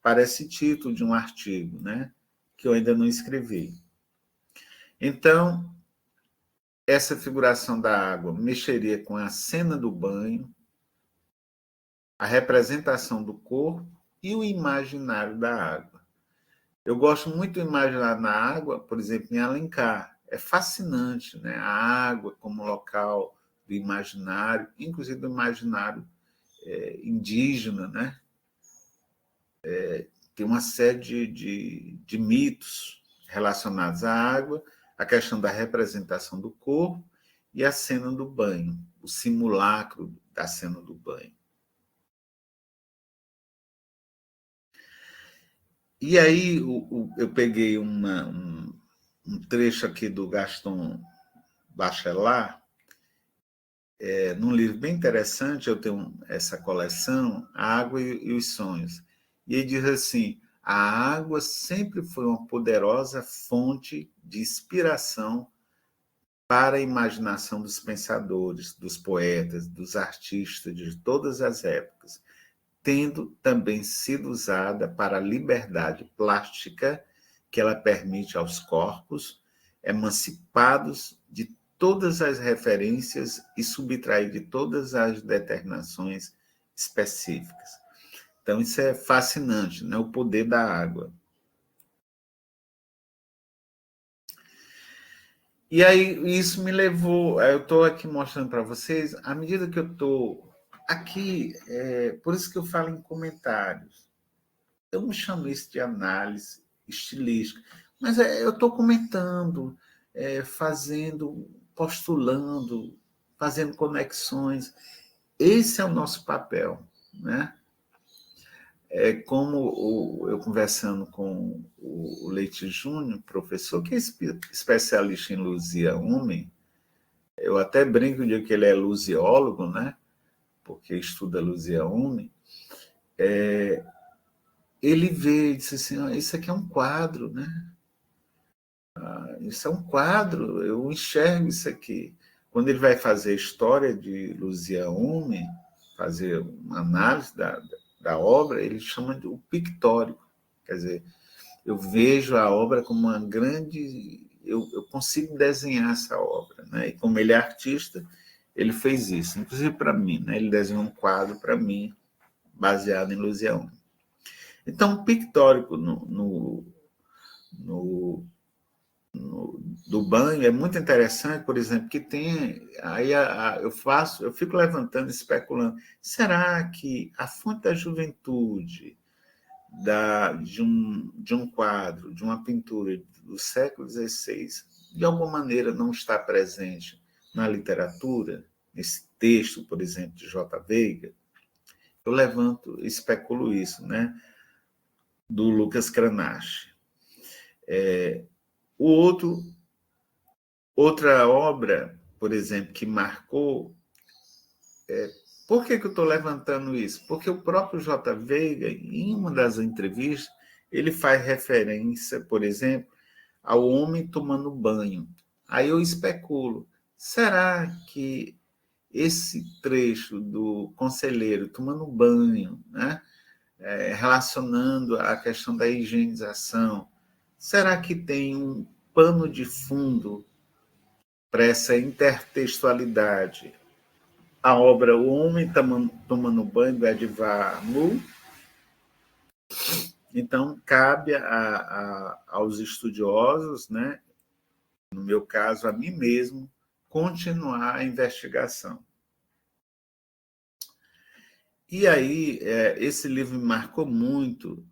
Parece título de um artigo, né? Que eu ainda não escrevi. Então, essa figuração da água mexeria com a cena do banho, a representação do corpo e o imaginário da água. Eu gosto muito do imaginário na água, por exemplo, em Alencar. É fascinante, né? A água como local do imaginário, inclusive do imaginário indígena, né? Tem uma série de mitos relacionados à água, a questão da representação do corpo e a cena do banho, o simulacro da cena do banho. E aí eu peguei um trecho aqui do Gaston Bachelard, num livro bem interessante, eu tenho essa coleção, A Água e os Sonhos. E ele diz assim: a água sempre foi uma poderosa fonte de inspiração para a imaginação dos pensadores, dos poetas, dos artistas de todas as épocas, tendo também sido usada para a liberdade plástica que ela permite aos corpos, emancipados de todas as referências e subtrair de todas as determinações específicas. Então, isso é fascinante, né? O poder da água. E aí, isso me levou. Eu estou aqui mostrando para vocês, à medida que eu estou aqui, por isso que eu falo em comentários. Eu não chamo isso de análise estilística, mas eu estou comentando, fazendo, postulando, fazendo conexões. Esse é o nosso papel, né? É como eu conversando com o Leite Júnior, professor, que é especialista em Luzia Homem, eu até brinco de que ele é luziólogo, né? Porque estuda Luzia Homem. Ele vê e disse assim: ah, isso aqui é um quadro, né? Isso é um quadro, eu enxergo isso aqui. Quando ele vai fazer a história de Luzia Homem, fazer uma análise da obra, ele chama de o pictórico. Quer dizer, eu vejo a obra como uma grande. Eu consigo desenhar essa obra. Né? E como ele é artista, ele fez isso, inclusive para mim. Né? Ele desenhou um quadro para mim, baseado em Luzia Homem. Então, o pictórico no do banho é muito interessante, por exemplo, que tem aí eu fico levantando, especulando, será que a fonte da juventude de um quadro, de uma pintura do século XVI, de alguma maneira não está presente na literatura, nesse texto, por exemplo, de J. Veiga? Eu levanto, especulo isso, né? Do Lucas Cranach. Outra obra, por exemplo, que marcou. Por que eu estou levantando isso? Porque o próprio J. Veiga, em uma das entrevistas, ele faz referência, por exemplo, ao homem tomando banho. Aí eu especulo, será que esse trecho do conselheiro tomando banho, né, relacionando a questão da higienização, será que tem um pano de fundo para essa intertextualidade? A obra O Homem Tomando Banho, do Edvard Munch. Então, cabe aos estudiosos, né, no meu caso, a mim mesmo, continuar a investigação. E aí, esse livro me marcou muito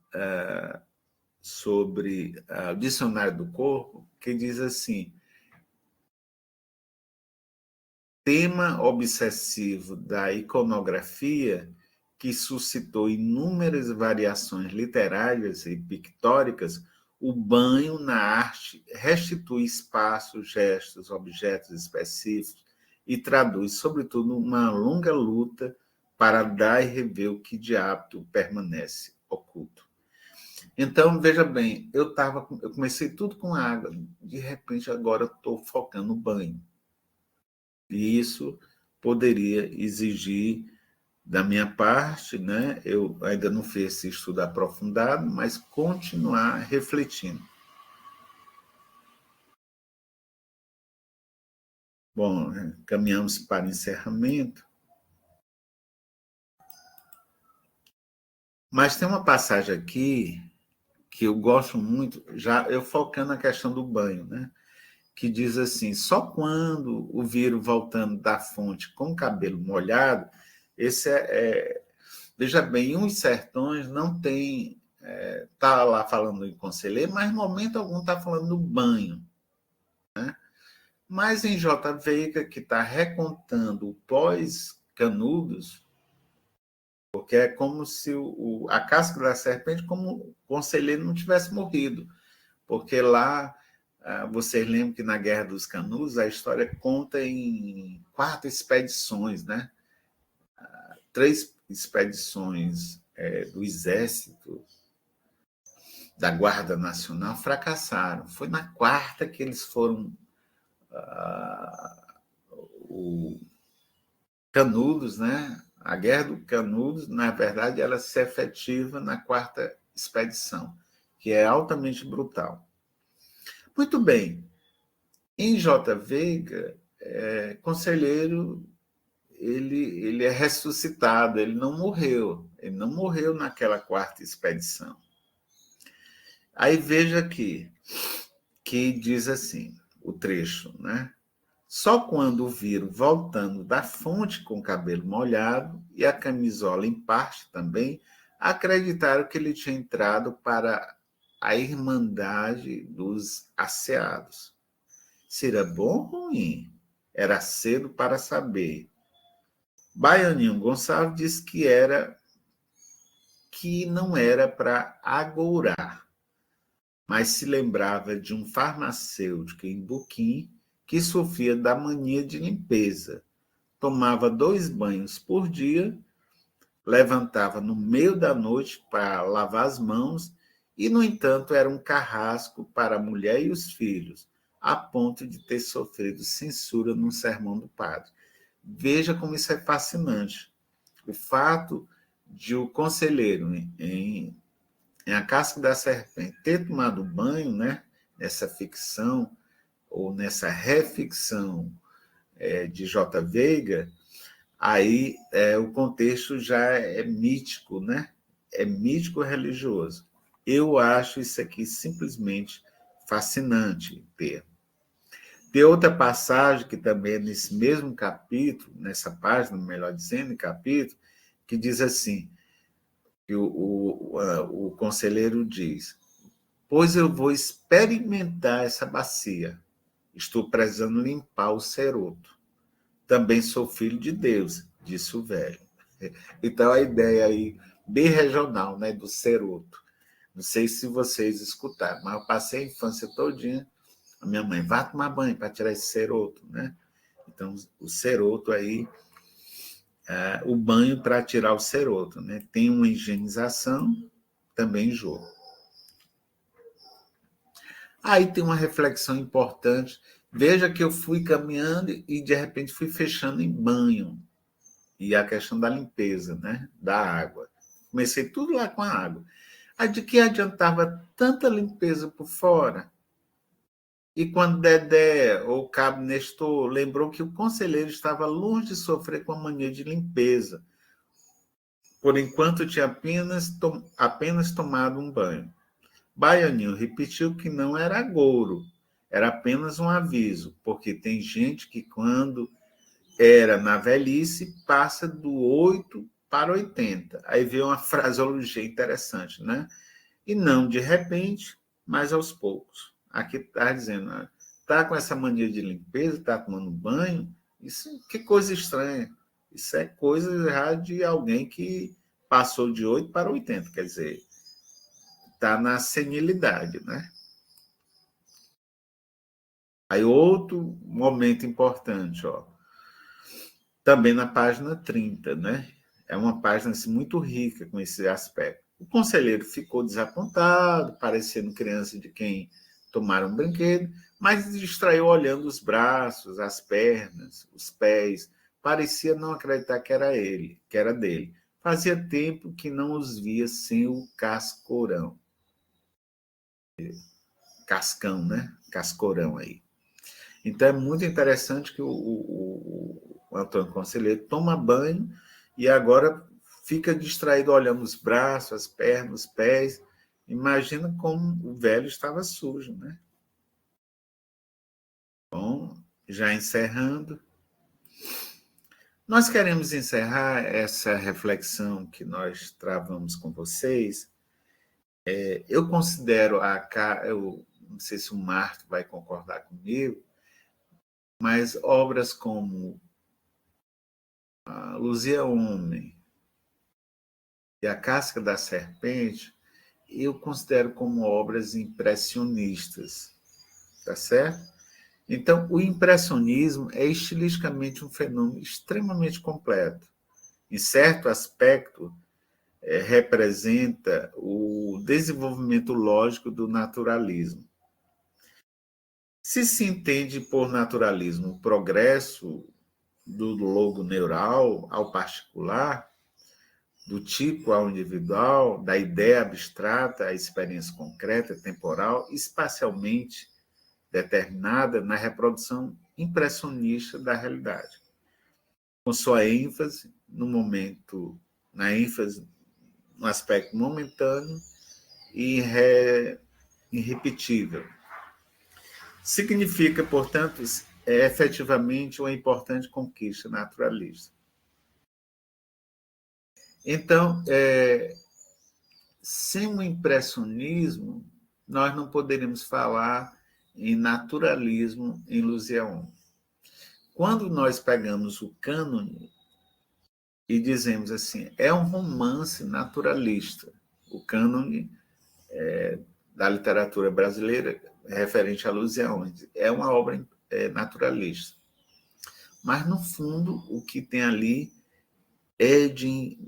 sobre o Dicionário do Corpo, que diz assim: tema obsessivo da iconografia que suscitou inúmeras variações literárias e pictóricas, o banho na arte restitui espaços, gestos, objetos específicos e traduz, sobretudo, uma longa luta para dar e rever o que de hábito permanece oculto. Então, veja bem, eu comecei tudo com água, de repente agora estou focando no banho. E isso poderia exigir da minha parte, né? Eu ainda não fiz esse estudo aprofundado, mas continuar refletindo. Bom, caminhamos para o encerramento. Mas tem uma passagem aqui que eu gosto muito, já eu focando na questão do banho, né? Que diz assim: só quando o viro voltando da fonte com o cabelo molhado, veja bem, uns sertões não tem, tá lá falando em conselheiro, mas em momento algum está falando do banho, né? Mas em J. Veiga, que está recontando o pós-Canudos, porque é como se a casca da serpente, como o conselheiro não tivesse morrido, porque lá vocês lembram que na Guerra dos Canudos a história conta em 4 expedições, né? 3 expedições do Exército, da Guarda Nacional, fracassaram. Foi na 4ª que eles foram o Canudos, né? A Guerra do Canudos, na verdade, ela se efetiva na 4ª expedição, que é altamente brutal. Muito bem. Em J. Veiga, Conselheiro, ele é ressuscitado, ele não morreu naquela 4ª expedição. Aí veja aqui, que diz assim, o trecho, né? Só quando o viram voltando da fonte com o cabelo molhado e a camisola em parte também, acreditaram que ele tinha entrado para a Irmandade dos Asseados. Seria bom ou ruim? Era cedo para saber. Baianinho Gonçalves disse que não era para agourar, mas se lembrava de um farmacêutico em Buquim que sofria da mania de limpeza. Tomava 2 banhos por dia, levantava no meio da noite para lavar as mãos e, no entanto, era um carrasco para a mulher e os filhos, a ponto de ter sofrido censura num sermão do padre. Veja como isso é fascinante. O fato de o conselheiro em A Casca da Serpente ter tomado banho, né, nessa ficção ou nessa reficção de J. Veiga, aí o contexto já é mítico, né? É mítico religioso. Eu acho isso aqui simplesmente fascinante, Pedro. Tem outra passagem que também é nesse mesmo capítulo, nessa página, melhor dizendo, capítulo, que diz assim, que o conselheiro diz: pois eu vou experimentar essa bacia. Estou precisando limpar o ceroto. Também sou filho de Deus, disse o velho. Então, a ideia aí, bem regional, né, do ceroto. Não sei se vocês escutaram, mas eu passei a infância todinha. A minha mãe, vá tomar banho para tirar esse ceroto, né? Então, o ceroto aí, o banho para tirar o ceroto, né? Tem uma higienização, também enjoo. Aí tem uma reflexão importante. Veja que eu fui caminhando e, de repente, fui fechando em banho. E a questão da limpeza, né? Da água. Comecei tudo lá com a água. Aí de que adiantava tanta limpeza por fora? E quando Dedé, ou Cabo Nestor, lembrou que o conselheiro estava longe de sofrer com a mania de limpeza, por enquanto tinha apenas tomado um banho. Baianinho repetiu que não era agouro, era apenas um aviso, porque tem gente que, quando era na velhice, passa do 8 para 80. Aí vem uma fraseologia interessante, né? E não de repente, mas aos poucos. Aqui está dizendo, está com essa mania de limpeza, está tomando banho, isso que coisa estranha. Isso é coisa já de alguém que passou de 8 para 80, quer dizer, está na senilidade, né? Aí outro momento importante, ó, também na página 30, né? É uma página assim, muito rica com esse aspecto. O conselheiro ficou desapontado, parecendo criança de quem tomaram um brinquedo, mas se distraiu olhando os braços, as pernas, os pés. Parecia não acreditar que era ele, que era dele. Fazia tempo que não os via sem o cascorão. Cascão, né? Cascorão aí. Então é muito interessante que o Antônio Conselheiro toma banho e agora fica distraído olhando os braços, as pernas, os pés. Imagina como o velho estava sujo, né? Bom, já encerrando, nós queremos encerrar essa reflexão que nós travamos com vocês. Eu considero eu não sei se o Marco vai concordar comigo, mas obras como a Luzia Homem e a Casca da Serpente, eu considero como obras impressionistas, tá certo? Então, o impressionismo é estilisticamente um fenômeno extremamente completo. Em certo aspecto, representa o desenvolvimento lógico do naturalismo. Se entende por naturalismo o progresso do logo neural ao particular, do tipo ao individual, da ideia abstrata à experiência concreta, temporal, espacialmente determinada na reprodução impressionista da realidade, com sua ênfase no momento, na ênfase no aspecto momentâneo e irrepetível. Significa, portanto, efetivamente uma importante conquista naturalista. Então, sem o impressionismo, nós não poderíamos falar em naturalismo em Luzian. Quando nós pegamos o cânone e dizemos assim, é um romance naturalista, o cânone da literatura brasileira referente a Luzian, é uma obra naturalista. Mas, no fundo, o que tem ali é de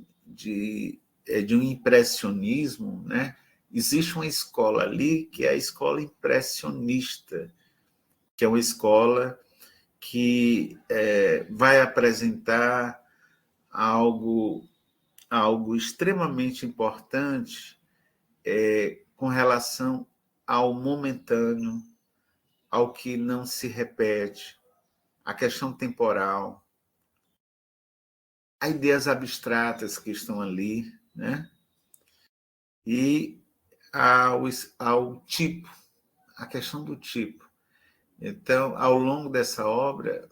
um impressionismo, né? Existe uma escola ali que é a escola impressionista, que é uma escola que vai apresentar algo extremamente importante com relação ao momentâneo, ao que não se repete, a questão temporal, as ideias abstratas que estão ali, né? E ao tipo, a questão do tipo. Então, ao longo dessa obra,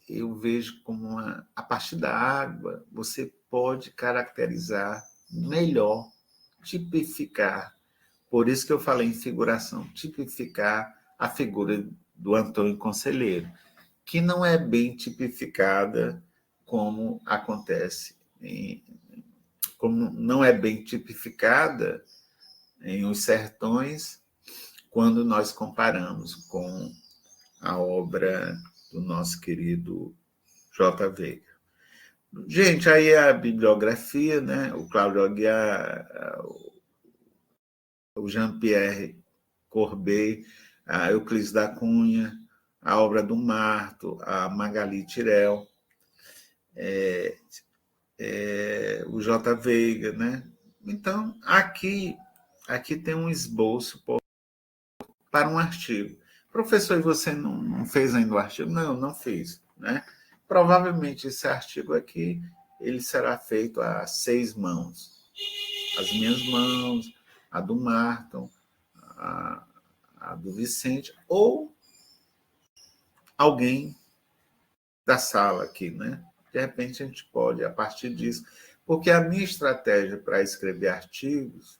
eu vejo como a partir da água, você pode caracterizar melhor, tipificar. Por isso que eu falei em figuração, tipificar a figura do Antônio Conselheiro, que não é bem tipificada como acontece, como não é bem tipificada em Os Sertões, quando nós comparamos com a obra do nosso querido J. Veiga. Gente, aí a bibliografia, né? O Cláudio Aguiar, o Jean-Pierre Corbet, a Euclides da Cunha, a obra do Marto, a Magali Tirel, o J. Veiga, né? Então, aqui tem um esboço para um artigo. Professor, e você não fez ainda o artigo? Não fiz, né? Provavelmente esse artigo aqui ele será feito a 6 mãos. As minhas mãos, a do Marton, a do Vicente, ou alguém da sala aqui, né? De repente, a gente pode, a partir disso... Porque a minha estratégia para escrever artigos,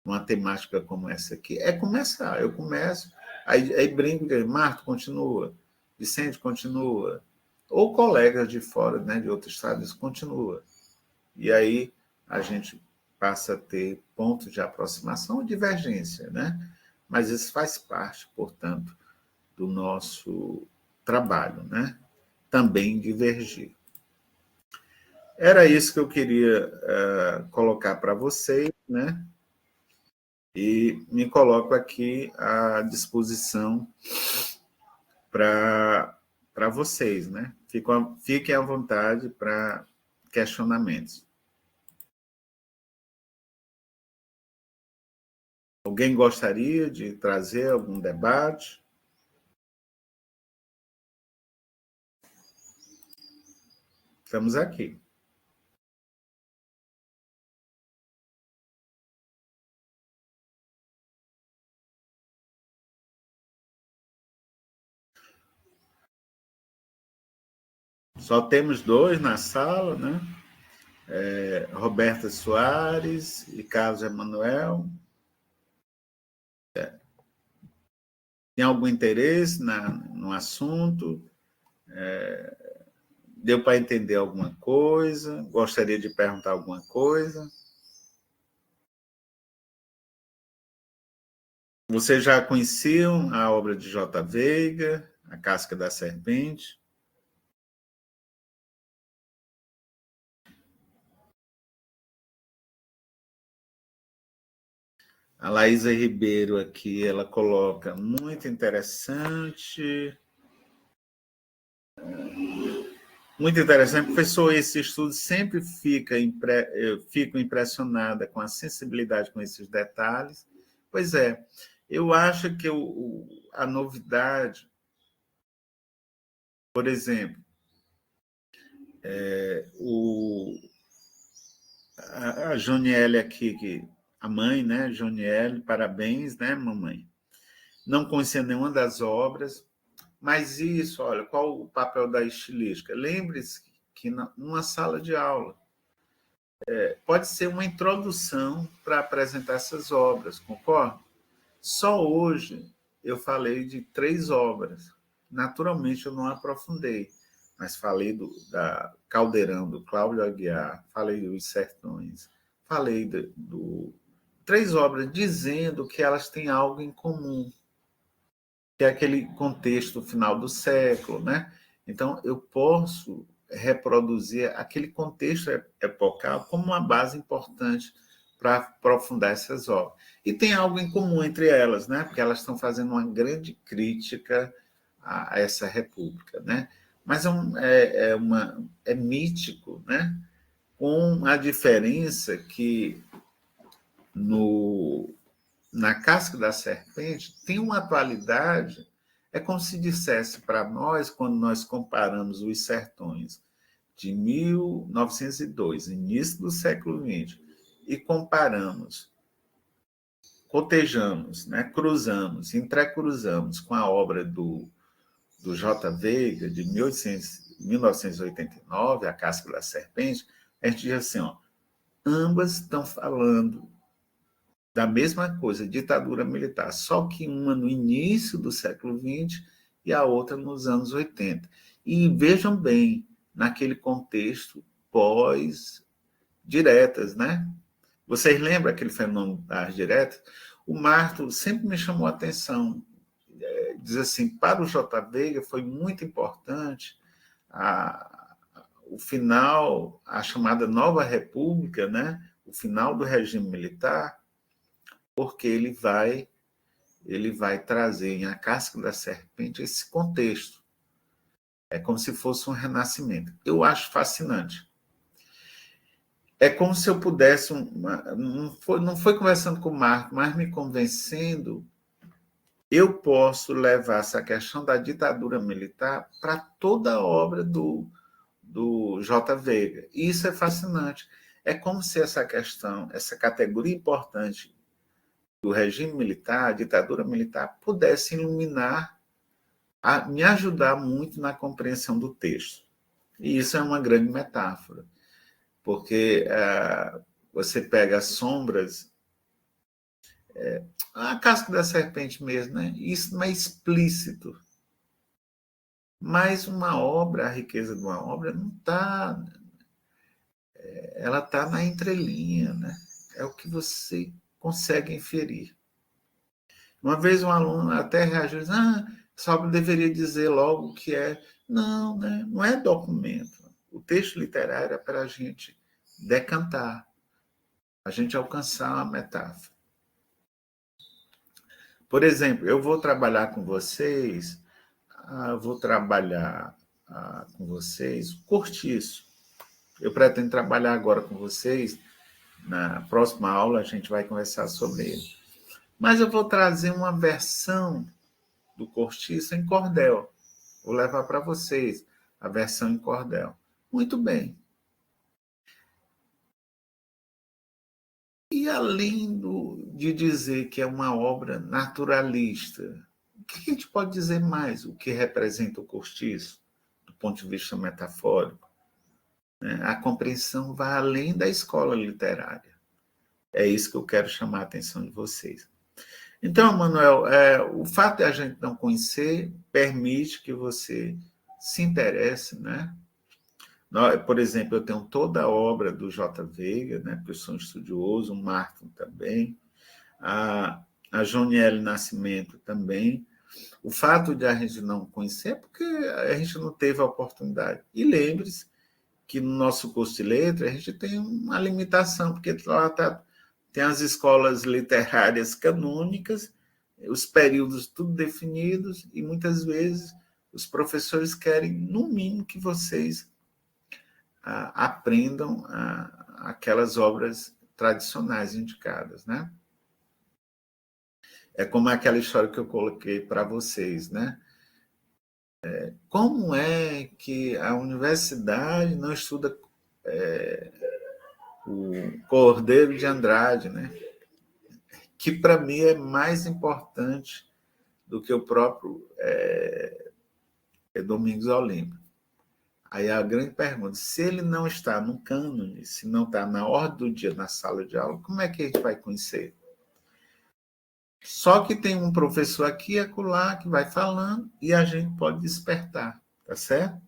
uma temática como essa aqui, é começar. Eu começo, aí brinco, Marto, continua, Vicente, continua, ou colegas de fora, né, de outros estados, continua. E aí a gente passa a ter pontos de aproximação ou divergência, né? Mas isso faz parte, portanto, do nosso trabalho, né? Também divergir. Era isso que eu queria colocar para vocês, né? E me coloco aqui à disposição para vocês, né? Fiquem à vontade para questionamentos. Alguém gostaria de trazer algum debate? Estamos aqui. Só temos 2 na sala, né? Roberta Soares e Carlos Emanuel. Tem algum interesse no assunto? Deu para entender alguma coisa? Gostaria de perguntar alguma coisa? Vocês já conheciam a obra de J. Veiga, A Casca da Serpente? A Laísa Ribeiro aqui, ela coloca muito interessante. Muito interessante, professor. Esse estudo sempre eu fico impressionada com a sensibilidade com esses detalhes. Pois é, eu acho que a novidade, por exemplo, a Joniele aqui, a mãe, né, Joniele, parabéns, né, mamãe? Não conhecia nenhuma das obras, mas isso, olha, qual o papel da estilística? Lembre-se que numa sala de aula pode ser uma introdução para apresentar essas obras, concorda? Só hoje eu falei de 3 obras. Naturalmente, eu não aprofundei, mas falei da Caldeirão, do Cláudio Aguiar, falei dos Sertões, falei 3 obras dizendo que elas têm algo em comum, que é aquele contexto final do século, né? Então, eu posso reproduzir aquele contexto epocal como uma base importante para aprofundar essas obras. E tem algo em comum entre elas, né? Porque elas estão fazendo uma grande crítica a essa república, né? Mas é mítico, né? Com a diferença que na Casca da Serpente tem uma atualidade. É como se dissesse para nós, quando nós comparamos os sertões de 1902, início do século XX, e comparamos, cotejamos, né, cruzamos, entrecruzamos com a obra do J. Veiga, de 1989, A Casca da Serpente, a gente diz assim, ó, ambas estão falando da mesma coisa, ditadura militar, só que uma no início do século XX e a outra nos anos 80. E vejam bem, naquele contexto pós-diretas, né? Vocês lembram aquele fenômeno das diretas? O Marto sempre me chamou a atenção. Diz assim, para o J. Veiga foi muito importante o final, a chamada Nova República, né? O final do regime militar, porque ele vai trazer em A Casca da Serpente esse contexto. É como se fosse um renascimento. Eu acho fascinante. É como se eu pudesse... não foi conversando com o Marco, mas me convencendo, eu posso levar essa questão da ditadura militar para toda a obra do J. Veiga. E isso é fascinante. É como se essa questão, essa categoria importante do regime militar, a ditadura militar, pudesse iluminar me ajudar muito na compreensão do texto. E isso é uma grande metáfora, porque você pega as sombras, a casca da serpente mesmo, né? Isso não é explícito. Mas uma obra, a riqueza de uma obra, não está. Ela está na entrelinha, né? É o que você consegue inferir. Uma vez um aluno até reagiu, essa obra deveria dizer logo o que é. Não, né? Não é documento. O texto literário é para a gente decantar, a gente alcançar uma metáfora. Por exemplo, eu vou trabalhar com vocês, com vocês o cortiço. Eu pretendo trabalhar agora com vocês. Na próxima aula a gente vai conversar sobre ele. Mas eu vou trazer uma versão do cortiço em cordel. Vou levar para vocês a versão em cordel. Muito bem. E além de dizer que é uma obra naturalista, o que a gente pode dizer mais? O que representa o cortiço, do ponto de vista metafórico? A compreensão vai além da escola literária. É isso que eu quero chamar a atenção de vocês. Então, Manuel, o fato de a gente não conhecer permite que você se interesse, né? Por exemplo, eu tenho toda a obra do J. Veiga, né? Porque eu sou um estudioso, o Martin também, a Joniele Nascimento também. O fato de a gente não conhecer é porque a gente não teve a oportunidade. E lembre-se que no nosso curso de letras a gente tem uma limitação, porque lá tem as escolas literárias canônicas, os períodos tudo definidos, e muitas vezes os professores querem, no mínimo, que vocês aprendam aquelas obras tradicionais indicadas, né? É como aquela história que eu coloquei para vocês, né? Como é que a universidade não estuda o Cordeiro de Andrade, né? Que para mim é mais importante do que o próprio Domingos Olímpio. Aí a grande pergunta, se ele não está no cânone, se não está na ordem do dia na sala de aula, como é que a gente vai conhecer? Só que tem um professor aqui e acolá que vai falando e a gente pode despertar, tá certo?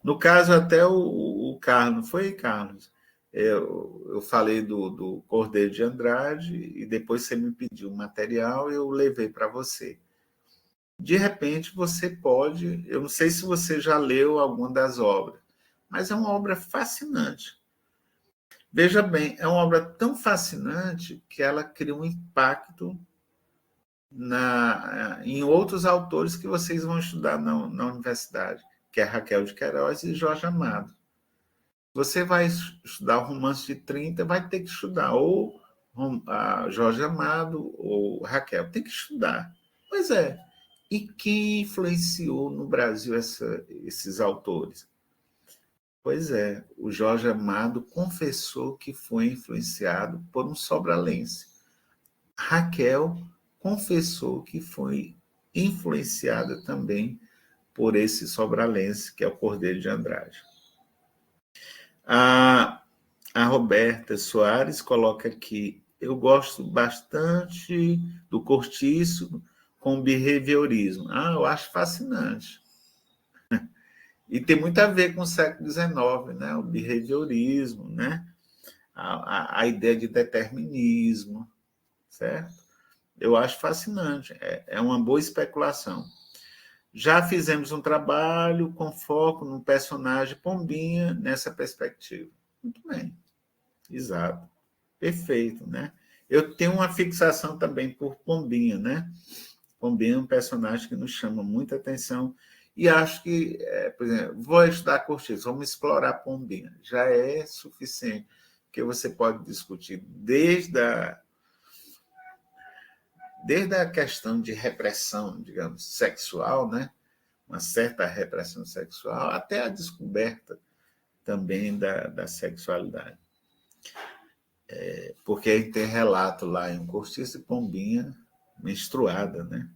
No caso, até o Carlos, foi, Carlos? Eu falei do Cordeiro de Andrade e depois você me pediu o material e eu levei para você. De repente, você pode... Eu não sei se você já leu alguma das obras, mas é uma obra fascinante. Veja bem, é uma obra tão fascinante que ela cria um impacto em outros autores que vocês vão estudar na universidade, que é Raquel de Queiroz e Jorge Amado. Você vai estudar o Romance de 30, vai ter que estudar ou Jorge Amado ou Raquel. Tem que estudar. Pois é. E quem influenciou no Brasil esses autores? Pois é, o Jorge Amado confessou que foi influenciado por um sobralense. Raquel confessou que foi influenciada também por esse sobralense, que é o Cordeiro de Andrade. A Roberta Soares coloca aqui, eu gosto bastante do cortiço com behaviorismo. Eu acho fascinante. E tem muito a ver com o século XIX, né? O behaviorismo, né? A ideia de determinismo, certo? Eu acho fascinante, é uma boa especulação. Já fizemos um trabalho com foco no personagem Pombinha nessa perspectiva. Muito bem, exato, perfeito, né? Eu tenho uma fixação também por Pombinha, né? Pombinha é um personagem que nos chama muita atenção e acho que, por exemplo, vou estudar cortiço, vamos explorar Pombinha. Já é suficiente, que você pode discutir desde a questão de repressão, digamos, sexual, né? Uma certa repressão sexual, até a descoberta também da sexualidade. Porque a gente tem relato lá em um cortiço de Pombinha menstruada, né?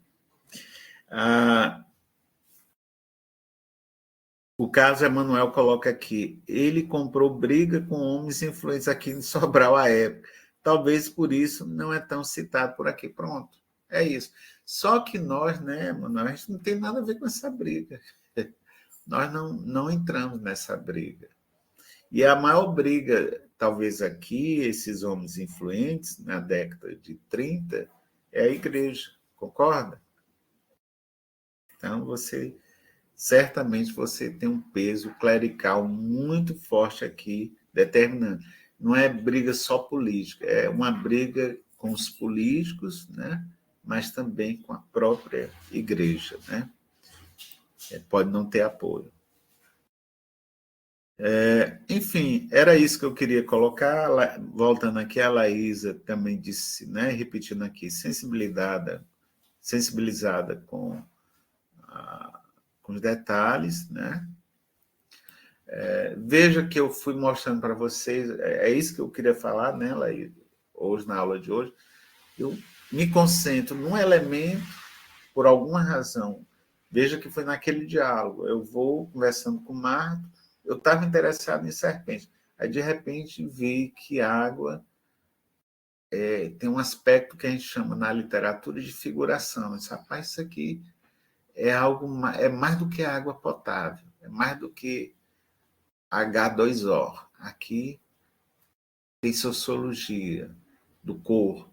O caso Emanuel coloca aqui, ele comprou briga com homens influentes aqui em Sobral à época. Talvez por isso não é tão citado por aqui. Pronto, é isso. Só que nós, né, Emanuel, a gente não tem nada a ver com essa briga. Nós não entramos nessa briga. E a maior briga, talvez aqui, esses homens influentes, na década de 30, é a igreja, concorda? Então, certamente você tem um peso clerical muito forte aqui, determinante. Não é briga só política, é uma briga com os políticos, né? Mas também com a própria igreja, né? Pode não ter apoio. Enfim, era isso que eu queria colocar. Voltando aqui, a Laísa também disse, né, repetindo aqui, sensibilizada com os detalhes, né? Veja que eu fui mostrando para vocês, é isso que eu queria falar, né, Laísa, hoje, na aula de hoje. Eu me concentro num elemento, por alguma razão. Veja que foi naquele diálogo. Eu vou conversando com o Marco, eu estava interessado em serpente. Aí, de repente, vi que água tem um aspecto que a gente chama na literatura de figuração. Eu disse, rapaz, isso aqui é mais do que água potável, é mais do que H2O. Aqui tem sociologia do corpo,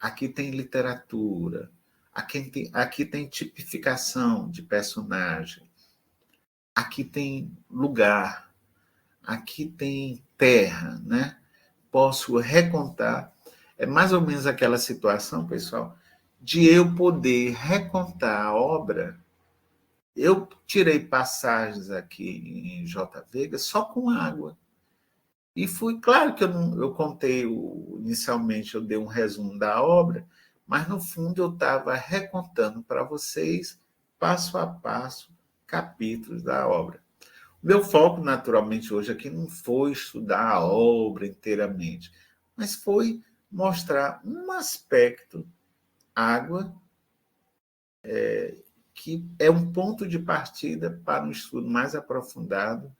aqui tem literatura, aqui tem tipificação de personagem, aqui tem lugar, aqui tem terra, né? Posso recontar. É mais ou menos aquela situação, pessoal, de eu poder recontar a obra. Eu tirei passagens aqui em J. Veiga só com água. E fui, claro que eu contei, inicialmente eu dei um resumo da obra, mas no fundo eu estava recontando para vocês, passo a passo, capítulos da obra. Meu foco, naturalmente, hoje aqui não foi estudar a obra inteiramente, mas foi mostrar um aspecto, água, que é um ponto de partida para um estudo mais aprofundado,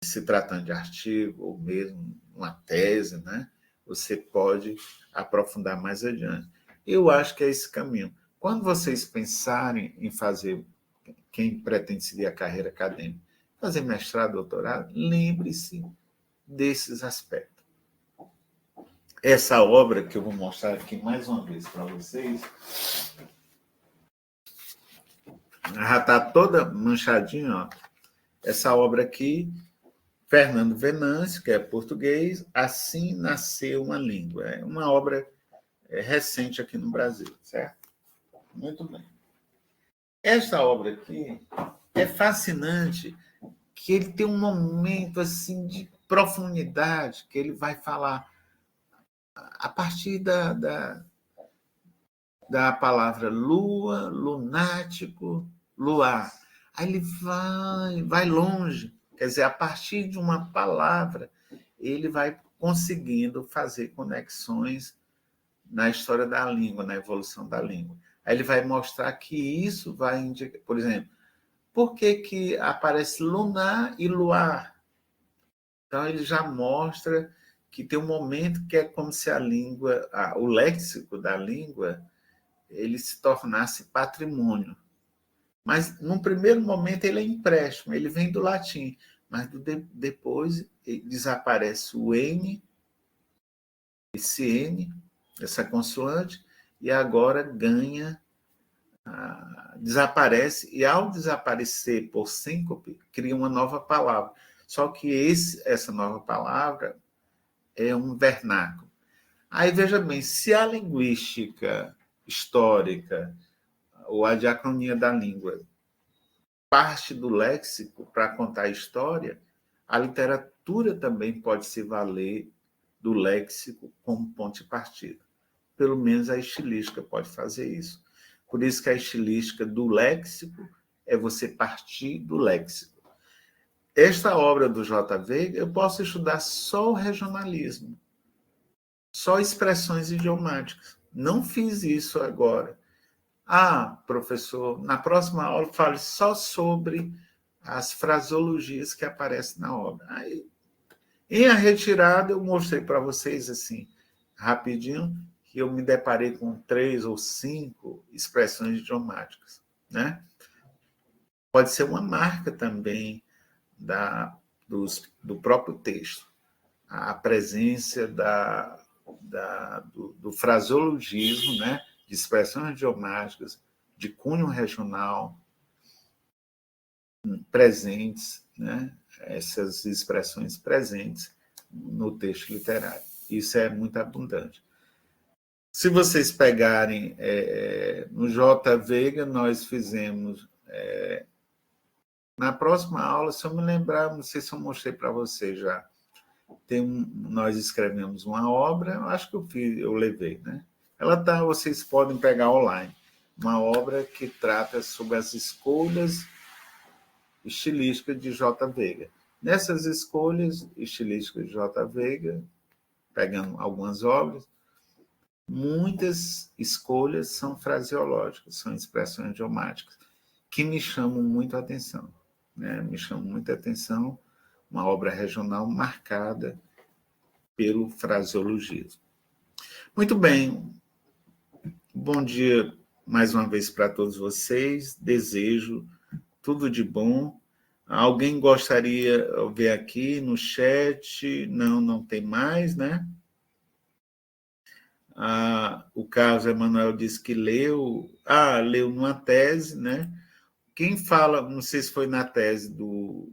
se tratando de artigo ou mesmo uma tese, né? Você pode aprofundar mais adiante. Eu acho que é esse caminho. Quando vocês pensarem em fazer, quem pretende seguir a carreira acadêmica, fazer mestrado, doutorado, lembre-se desses aspectos. Essa obra que eu vou mostrar aqui mais uma vez para vocês, já está toda manchadinha, ó. Essa obra aqui, Fernando Venâncio, que é português, Assim Nasceu uma Língua. É uma obra recente aqui no Brasil, certo? Muito bem. Esta obra aqui é fascinante, que ele tem um momento assim de profundidade, que ele vai falar a partir da palavra lua, lunático, luar. Aí ele vai longe. Quer dizer, a partir de uma palavra, ele vai conseguindo fazer conexões na história da língua, na evolução da língua. Aí ele vai mostrar que isso vai indicar, por exemplo, por que aparece lunar e luar? Então, ele já mostra que tem um momento que é como se a língua, o léxico da língua, ele se tornasse patrimônio. Mas, num primeiro momento, ele é empréstimo, ele vem do latim, mas depois desaparece o N, esse N, essa consoante, e agora ganha, desaparece, e ao desaparecer por síncope, cria uma nova palavra. Só que essa nova palavra é um vernáculo. Aí, veja bem, se a linguística histórica ou a diacronia da língua parte do léxico para contar a história, a literatura também pode se valer do léxico como ponto de partida. Pelo menos a estilística pode fazer isso. Por isso que a estilística do léxico é você partir do léxico. Esta obra do J. Veiga, eu posso estudar só o regionalismo, só expressões idiomáticas. Não fiz isso agora. Ah, professor, na próxima aula fale só sobre as fraseologias que aparecem na obra. Aí, em A Retirada, eu mostrei para vocês, assim, rapidinho, que eu me deparei com 3 ou 5 expressões idiomáticas, né? Pode ser uma marca também do próprio texto, a presença do fraseologismo, né? De expressões idiomáticas, de cunho regional, presentes, né? Essas expressões presentes no texto literário. Isso é muito abundante. Se vocês pegarem no J. Veiga, nós fizemos. Na próxima aula, se eu me lembrar, não sei se eu mostrei para você já, nós escrevemos uma obra, eu acho que eu levei, né? Ela tá, vocês podem pegar online. Uma obra que trata sobre as escolhas estilísticas de J. Veiga. Nessas escolhas estilísticas de J. Veiga, pegando algumas obras, muitas escolhas são fraseológicas, são expressões idiomáticas, que me chamam muito a atenção. Né? Me chamam muita atenção uma obra regional marcada pelo fraseologismo. Muito bem. Bom dia mais uma vez para todos vocês. Desejo tudo de bom. Alguém gostaria de ver aqui no chat? Não, não tem mais, né? O Carlos Emanuel disse que leu. Leu numa tese, né? Quem fala, não sei se foi na tese do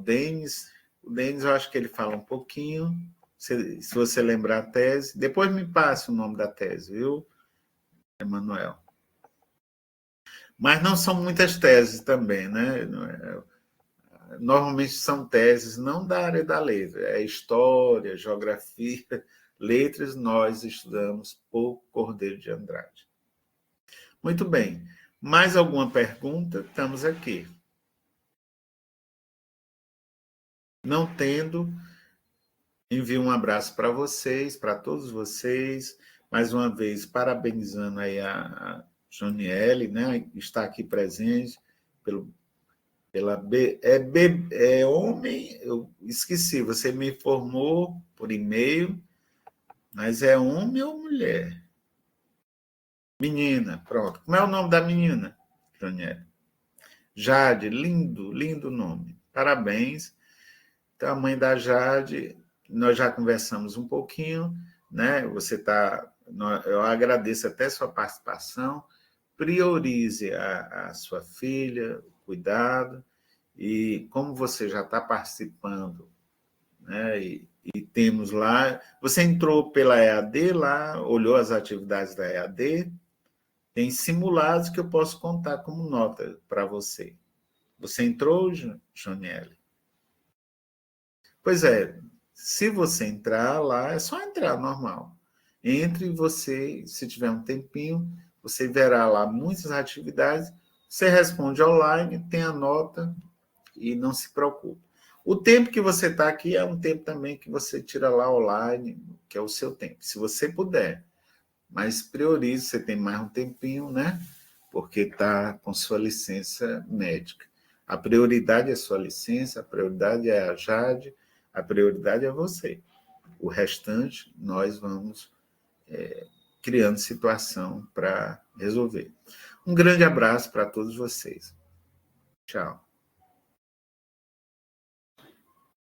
Denis. O Denis, eu acho que ele fala um pouquinho. Se você lembrar a tese. Depois me passe o nome da tese, viu, Emanuel? Mas não são muitas teses também, né? Normalmente são teses não da área da letra, é história, geografia, letras, nós estudamos por Cordeiro de Andrade. Muito bem. Mais alguma pergunta? Estamos aqui. Não tendo, envio um abraço para vocês, para todos vocês. Mais uma vez, parabenizando aí a Joniele, né? Está aqui presente é homem, eu esqueci, você me informou por e-mail, mas é homem ou mulher? Menina, pronto. Como é o nome da menina, Joniele? Jade, lindo, lindo nome. Parabéns. Então, a mãe da Jade, nós já conversamos um pouquinho, né? Eu agradeço até a sua participação. Priorize a sua filha, cuidado. E como você já está participando, né? E temos lá. Você entrou pela EAD lá, olhou as atividades da EAD. Tem simulados que eu posso contar como nota para você. Você entrou, Joniele? Pois é, se você entrar lá, é só entrar normal. Entre você, se tiver um tempinho, você verá lá muitas atividades. Você responde online, tem a nota e não se preocupe. O tempo que você está aqui é um tempo também que você tira lá online, que é o seu tempo, se você puder. Mas priorize, você tem mais um tempinho, né? Porque está com sua licença médica. A prioridade é sua licença, a prioridade é a Jade, a prioridade é você. O restante, nós vamos criando situação para resolver. Um grande abraço para todos vocês. Tchau.